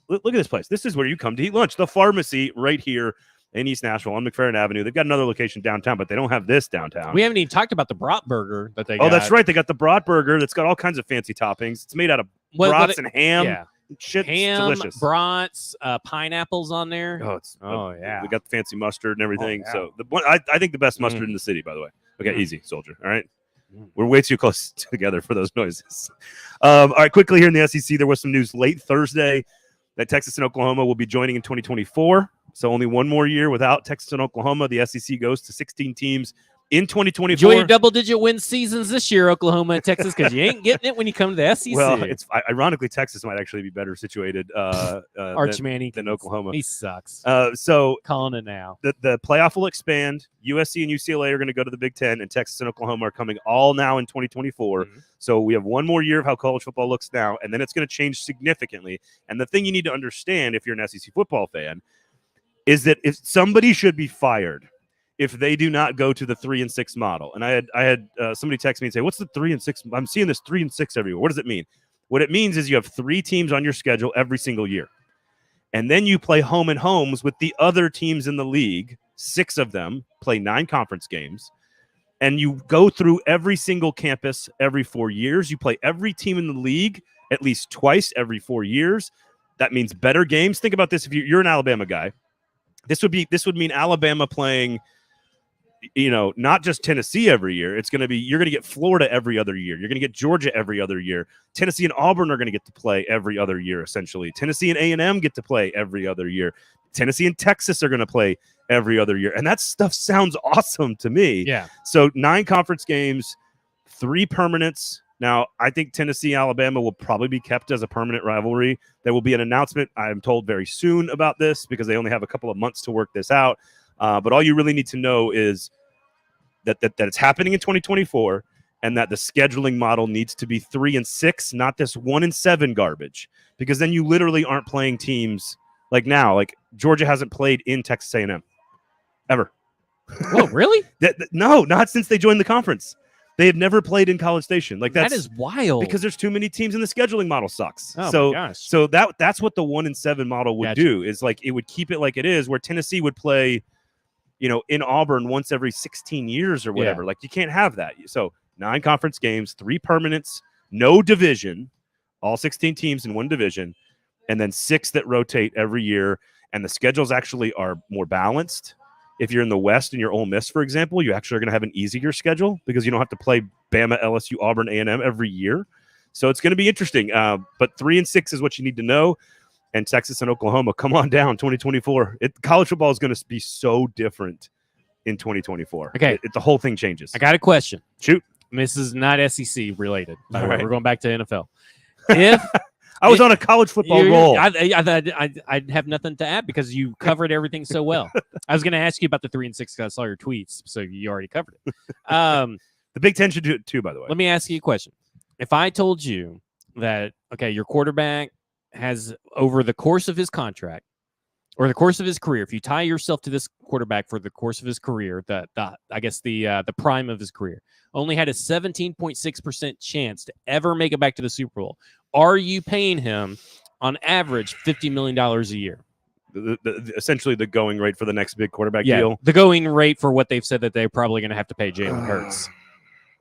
Speaker 1: Look at this place. This is where you come to eat lunch. The Pharmacy right here in East Nashville on McFerrin Avenue. They've got another location downtown, but they don't have this downtown.
Speaker 2: We haven't even talked about the brat burger that they got.
Speaker 1: Oh, that's right. They got the brat burger that's got all kinds of fancy toppings. It's made out of brats and ham.
Speaker 2: Yeah.
Speaker 1: Shit,
Speaker 2: Ham,
Speaker 1: delicious.
Speaker 2: brats, pineapples on there.
Speaker 1: Yeah. We got the fancy mustard and everything.
Speaker 2: Oh, yeah.
Speaker 1: So I think the best mustard in the city, by the way. Okay, easy, soldier. All right.
Speaker 2: Mm.
Speaker 1: We're way too close together for those noises. All right, quickly here in the SEC, there was some news late Thursday that Texas and Oklahoma will be joining in 2024. So only one more year without Texas and Oklahoma. The SEC goes to 16 teams in 2024.
Speaker 2: Enjoy your double-digit win seasons this year, Oklahoma and Texas, because you ain't getting it when you come to the SEC.
Speaker 1: Well, it's ironically Texas might actually be better situated than Oklahoma.
Speaker 2: He sucks.
Speaker 1: So
Speaker 2: calling it now.
Speaker 1: The playoff will expand. USC and UCLA are going to go to the Big Ten, and Texas and Oklahoma are coming all now in 2024.
Speaker 2: Mm-hmm.
Speaker 1: So we have one more year of how college football looks now, and then it's going to change significantly. And the thing you need to understand if you're an SEC football fan is that if somebody should be fired if they do not go to the 3-6 model. And I had somebody text me and say, what's the 3-6? I'm seeing this 3-6 everywhere. What does it mean? What it means is you have 3 teams on your schedule every single year. And then you play home and homes with the other teams in the league. 6 of them play 9 conference games. And you go through every single campus every 4 years. You play every team in the league at least twice every 4 years. That means better games. Think about this. If you're an Alabama guy, this would mean Alabama playing not just Tennessee every year. It's going to be, you're going to get Florida every other year. You're going to get Georgia every other year. Tennessee and Auburn are going to get to play every other year, essentially. Tennessee and A&M get to play every other year. Tennessee and Texas are going to play every other year. And that stuff sounds awesome to me.
Speaker 2: Yeah.
Speaker 1: So 9 conference games, 3 permanents. Now, I think Tennessee, Alabama will probably be kept as a permanent rivalry. There will be an announcement, I'm told, very soon about this because they only have a couple of months to work this out. But all you really need to know is that it's happening in 2024 and that the scheduling model needs to be 3-6, not this 1-7 garbage, because then you literally aren't playing teams like now. Like Georgia hasn't played in Texas A&M ever.
Speaker 2: Oh, really?
Speaker 1: No, not since they joined the conference. They have never played in College Station. Like that
Speaker 2: is wild
Speaker 1: because there's too many teams and the scheduling model sucks.
Speaker 2: Oh, my gosh.
Speaker 1: So that's what the 1-7 model would do is like it would keep it like it is, where Tennessee would play in Auburn once every 16 years or whatever. Like you can't have that. So 9 conference games, 3 permanents, no division, all 16 teams in one division, and then 6 that rotate every year. And the schedules actually are more balanced. If you're in the West and you're Ole Miss, for example, you actually are going to have an easier schedule because you don't have to play Bama, LSU, Auburn, A&M every year. So it's going to be interesting. But 3-6 is what you need to know. And Texas and Oklahoma, come on down, 2024. College football is going to be so different in 2024.
Speaker 2: Okay.
Speaker 1: The whole thing changes.
Speaker 2: I got a question.
Speaker 1: Shoot.
Speaker 2: This is not SEC related.
Speaker 1: All right.
Speaker 2: We're going back to NFL. If
Speaker 1: I was on a college football roll.
Speaker 2: I have nothing to add because you covered everything so well. I was going to ask you about the 3-6 because I saw your tweets, so you already covered it.
Speaker 1: The Big Ten should do it too, by the way.
Speaker 2: Let me ask you a question. If I told you that, okay, your quarterback has over the course of his contract or the course of his career, if you tie yourself to this quarterback for the course of his career, the prime of his career, only had a 17.6% chance to ever make it back to the Super Bowl, are you paying him on average $50 million a year?
Speaker 1: Essentially the going rate for the next big quarterback deal.
Speaker 2: The going rate for what they've said that they're probably going to have to pay Jalen Hurts.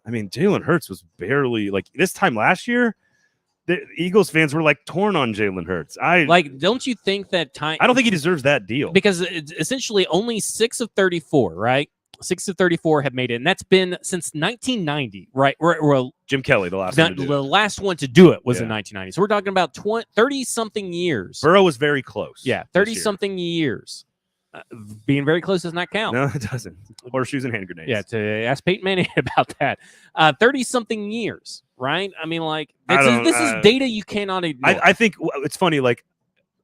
Speaker 1: I mean, Jalen Hurts was barely like this time last year. The Eagles fans were like torn on Jalen Hurts.
Speaker 2: Don't you think that time?
Speaker 1: I don't think he deserves that deal
Speaker 2: because it's essentially only 6 of 34, right? 6 of 34 have made it, and that's been since 1990, right? Well,
Speaker 1: Jim Kelly, the last
Speaker 2: one to do it was in 1990. So we're talking about 30-something years.
Speaker 1: Burrow was very close.
Speaker 2: Yeah, 30-something years. Being very close does not count.
Speaker 1: No, it doesn't. Horseshoes and hand grenades.
Speaker 2: Yeah, to ask Peyton Manning about that. 30-something years, right? I mean, like, this is data you cannot ignore.
Speaker 1: I think it's funny, like,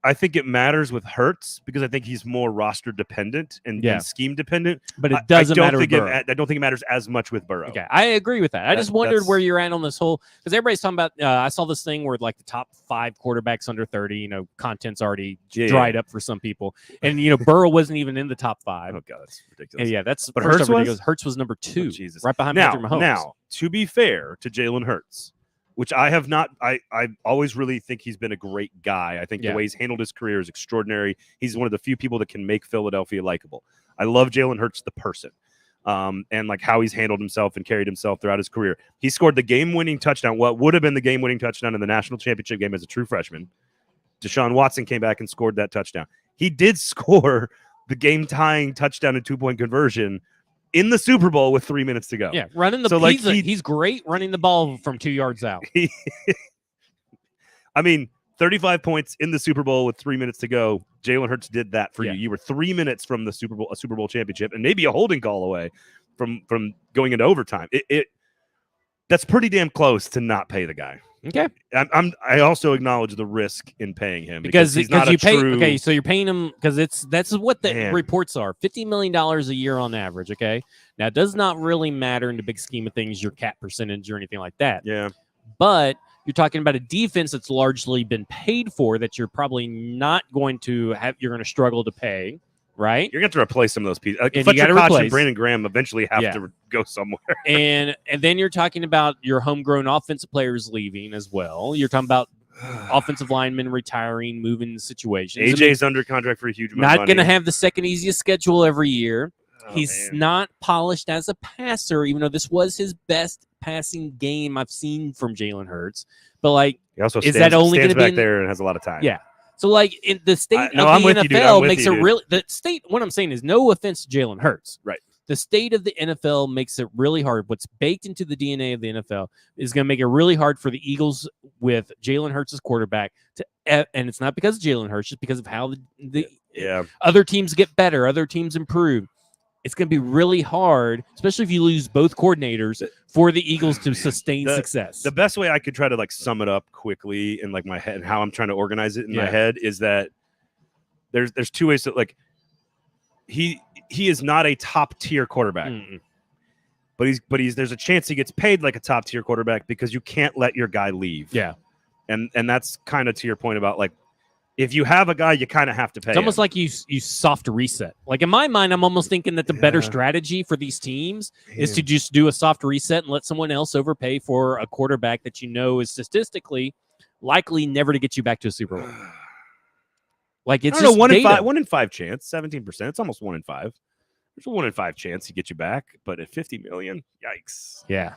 Speaker 1: I think it matters with Hurts because I think he's more roster dependent and scheme dependent.
Speaker 2: But it doesn't matter with Burrow.
Speaker 1: I don't think it matters as much with Burrow.
Speaker 2: Okay, I agree with that. I just wondered where you're at on this whole – because everybody's talking about I saw this thing where, like, the top 5 quarterbacks under 30, content's already dried up for some people. And, Burrow wasn't even in the top 5.
Speaker 1: Oh, God, that's ridiculous.
Speaker 2: Yeah, that's
Speaker 1: but Hurts
Speaker 2: ridiculous. Hurts was number 2,
Speaker 1: Jesus.
Speaker 2: right behind Patrick Mahomes.
Speaker 1: Now, to be fair to Jalen Hurts, which I have not. I always really think he's been a great guy. I think the way he's handled his career is extraordinary. He's one of the few people that can make Philadelphia likable. I love Jalen Hurts, the person, and like how he's handled himself and carried himself throughout his career. He scored the game-winning touchdown, what would have been the game-winning touchdown in the national championship game as a true freshman. Deshaun Watson came back and scored that touchdown. He did score the game-tying touchdown and 2-point conversion in the Super Bowl with 3 minutes to go.
Speaker 2: Yeah, running the ball. He's great running the ball from 2 yards out.
Speaker 1: 35 points in the Super Bowl with 3 minutes to go. Jalen Hurts did that for you. You were 3 minutes from the Super Bowl championship, and maybe a holding call away from going into overtime. That's pretty damn close to not pay the guy.
Speaker 2: Okay.
Speaker 1: I also acknowledge the risk in paying him
Speaker 2: because
Speaker 1: he's not a true.
Speaker 2: Okay, so you're paying him because that's what the reports are. $50 million a year on average. Okay. Now it does not really matter in the big scheme of things, your cap percentage or anything like that.
Speaker 1: Yeah.
Speaker 2: But you're talking about a defense that's largely been paid for that you're probably not going to have. You're going to struggle to pay. Right,
Speaker 1: you're going to have to replace some of those pieces.
Speaker 2: And you got to replace.
Speaker 1: And Brandon Graham eventually have to go somewhere.
Speaker 2: and then you're talking about your homegrown offensive players leaving as well. You're talking about offensive linemen retiring, moving situations.
Speaker 1: AJ's under contract for a huge amount of money.
Speaker 2: Not going to have the second easiest schedule every year. He's not polished as a passer, even though this was his best passing game I've seen from Jalen Hurts. But like,
Speaker 1: he also
Speaker 2: is that only going to be
Speaker 1: back there and has a lot of time?
Speaker 2: Yeah. So, like, in the state of the NFL makes it really – the state – what I'm saying is no offense to Jalen Hurts.
Speaker 1: Right.
Speaker 2: The state of the NFL makes it really hard. What's baked into the DNA of the NFL is going to make it really hard for the Eagles with Jalen Hurts as quarterback. And it's not because of Jalen Hurts, just because of how the other teams get better, other teams improve. It's going to be really hard, especially if you lose both coordinators, for the Eagles to sustain success.
Speaker 1: The best way I could try to like sum it up quickly in like my head, how I'm trying to organize it in my head, is that there's two ways to like he is not a top tier quarterback, but he's there's a chance he gets paid like a top tier quarterback because you can't let your guy leave.
Speaker 2: Yeah,
Speaker 1: and that's kind of to your point about like. If you have a guy, you kind of have to pay.
Speaker 2: It's almost like you soft reset. Like in my mind, I'm almost thinking that the better strategy for these teams is to just do a soft reset and let someone else overpay for a quarterback that you know is statistically likely never to get you back to a Super Bowl. Like it's just
Speaker 1: 1 in 5 chance, 17%. It's almost 1 in 5. There's a 1 in 5 chance he get you back, but at $50 million, yikes.
Speaker 2: Yeah.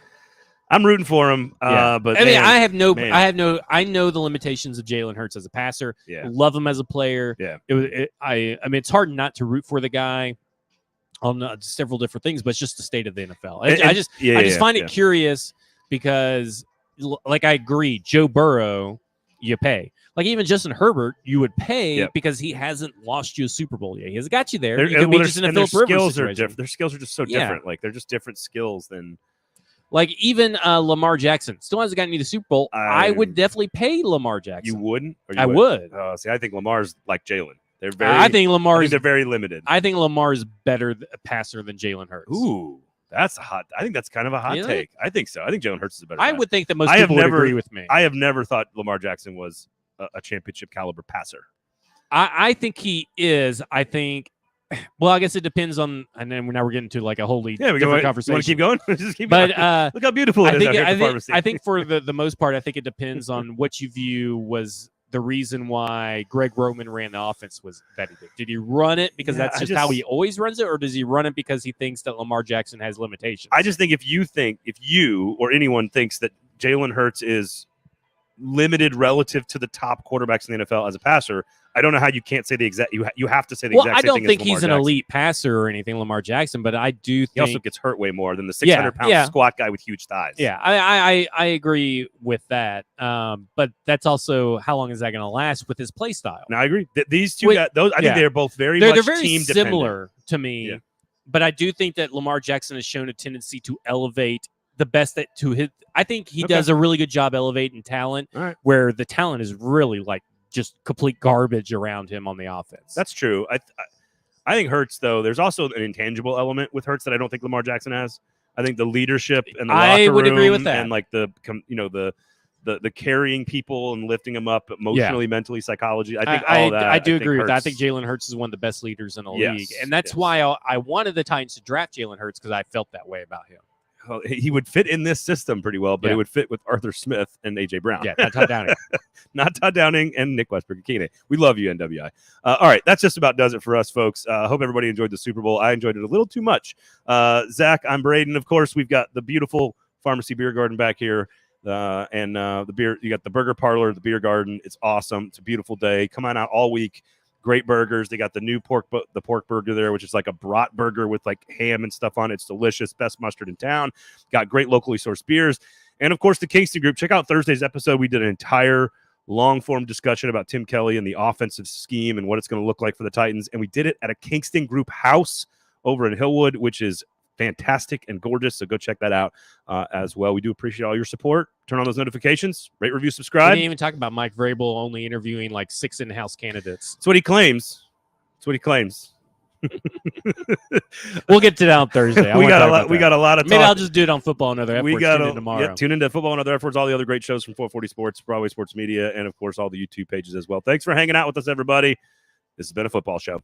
Speaker 1: I'm rooting for him, but
Speaker 2: I know the limitations of Jalen Hurts as a passer.
Speaker 1: Yeah.
Speaker 2: Love him as a player.
Speaker 1: Yeah.
Speaker 2: It's hard not to root for the guy on several different things, but it's just the state of the NFL. I just find it curious because, like, I agree, Joe Burrow, you pay. Like even Justin Herbert, you would pay because he hasn't lost you a Super Bowl yet. He hasn't got you there.
Speaker 1: Their skills are different. Their skills are just so different. Like they're just different skills than.
Speaker 2: Like even Lamar Jackson still hasn't gotten you the Super Bowl. I would definitely pay Lamar Jackson.
Speaker 1: You wouldn't?
Speaker 2: I would.
Speaker 1: See, I think Lamar's like Jalen. They're
Speaker 2: they're
Speaker 1: very limited.
Speaker 2: I think Lamar's better a passer than Jalen Hurts.
Speaker 1: Ooh, that's a hot. I think that's kind of a hot take. I think so. I think Jalen Hurts is a better.
Speaker 2: I would think that most people would agree with me.
Speaker 1: I have never thought Lamar Jackson was a championship caliber passer.
Speaker 2: I think he is. I think. Well, I guess it depends on, and then now we're getting to like a wholly different conversation.
Speaker 1: You want to keep going? Just keep going. Look how beautiful it is out here at the pharmacy.
Speaker 2: I think for the most part, I think it depends on what you view was the reason why Greg Roman ran the offense was that he did. Did he run it because that's just how he always runs it, or does he run it because he thinks that Lamar Jackson has limitations?
Speaker 1: I just think if you or anyone thinks that Jalen Hurts is limited relative to the top quarterbacks in the NFL as a passer, I don't know how you can't say the exact. You have to say the exact same thing.
Speaker 2: Well, I don't think
Speaker 1: he's
Speaker 2: an elite passer or anything, Lamar Jackson, but I do think
Speaker 1: he also gets hurt way more than the 600-pound squat guy with huge thighs.
Speaker 2: Yeah, I agree with that. But that's also how long is that going to last with his play style?
Speaker 1: No, I agree. These two guys, I think they're both very much team
Speaker 2: similar to me. Yeah. But I do think that Lamar Jackson has shown a tendency to elevate the best that to his. I think he does a really good job elevating talent, where the talent is really like just complete garbage around him on the offense.
Speaker 1: That's true. I think Hurts, though, there's also an intangible element with Hurts that I don't think Lamar Jackson has. I think the leadership and the locker room
Speaker 2: agree with that.
Speaker 1: And like the carrying people and lifting them up emotionally, mentally, psychology. I think all that.
Speaker 2: I do agree with that. I think Jalen Hurts is one of the best leaders in the league. And that's why I wanted the Titans to draft Jalen Hurts because I felt that way about him.
Speaker 1: he would fit in this system pretty well, but
Speaker 2: Yeah.
Speaker 1: it would fit with Arthur Smith and AJ Brown.
Speaker 2: Yeah, not Todd Downing.
Speaker 1: Not Todd Downing and Nick Westbrook-Ikine. We love you, NWI. All right, that's just about does it for us, folks. Hope everybody enjoyed the Super Bowl. I enjoyed it a little too much. Zach, I'm Braden. Of course, we've got the beautiful Pharmacy Beer Garden back here. And the beer, you got the burger parlor, the beer garden. It's awesome. It's a beautiful day. Come on out all week. Great burgers. They got the new pork burger there, which is like a brat burger with like ham and stuff on it. It's delicious. Best mustard in town. Got great locally sourced beers. And of course, the Kingston Group. Check out Thursday's episode. We did an entire long form discussion about Tim Kelly and the offensive scheme and what it's going to look like for the Titans. And we did it at a Kingston Group house over in Hillwood, which is fantastic and gorgeous. So go check that out as well. We do appreciate all your support. Turn on those notifications, rate, review,
Speaker 2: We
Speaker 1: subscribe.
Speaker 2: didn't even talk about Mike Vrabel only interviewing like 6 in-house candidates.
Speaker 1: That's what he claims. That's what he claims.
Speaker 2: We'll get to that on Thursday.
Speaker 1: We got a lot of talk.
Speaker 2: Maybe I'll just do it on Football and Other Efforts.
Speaker 1: We got
Speaker 2: Tune in tomorrow.
Speaker 1: tune into Football and Other Efforts, all the other great shows from 440 Sports, Broadway Sports Media, and of course all the YouTube pages as well. Thanks for hanging out with us, everybody. This has been a football show.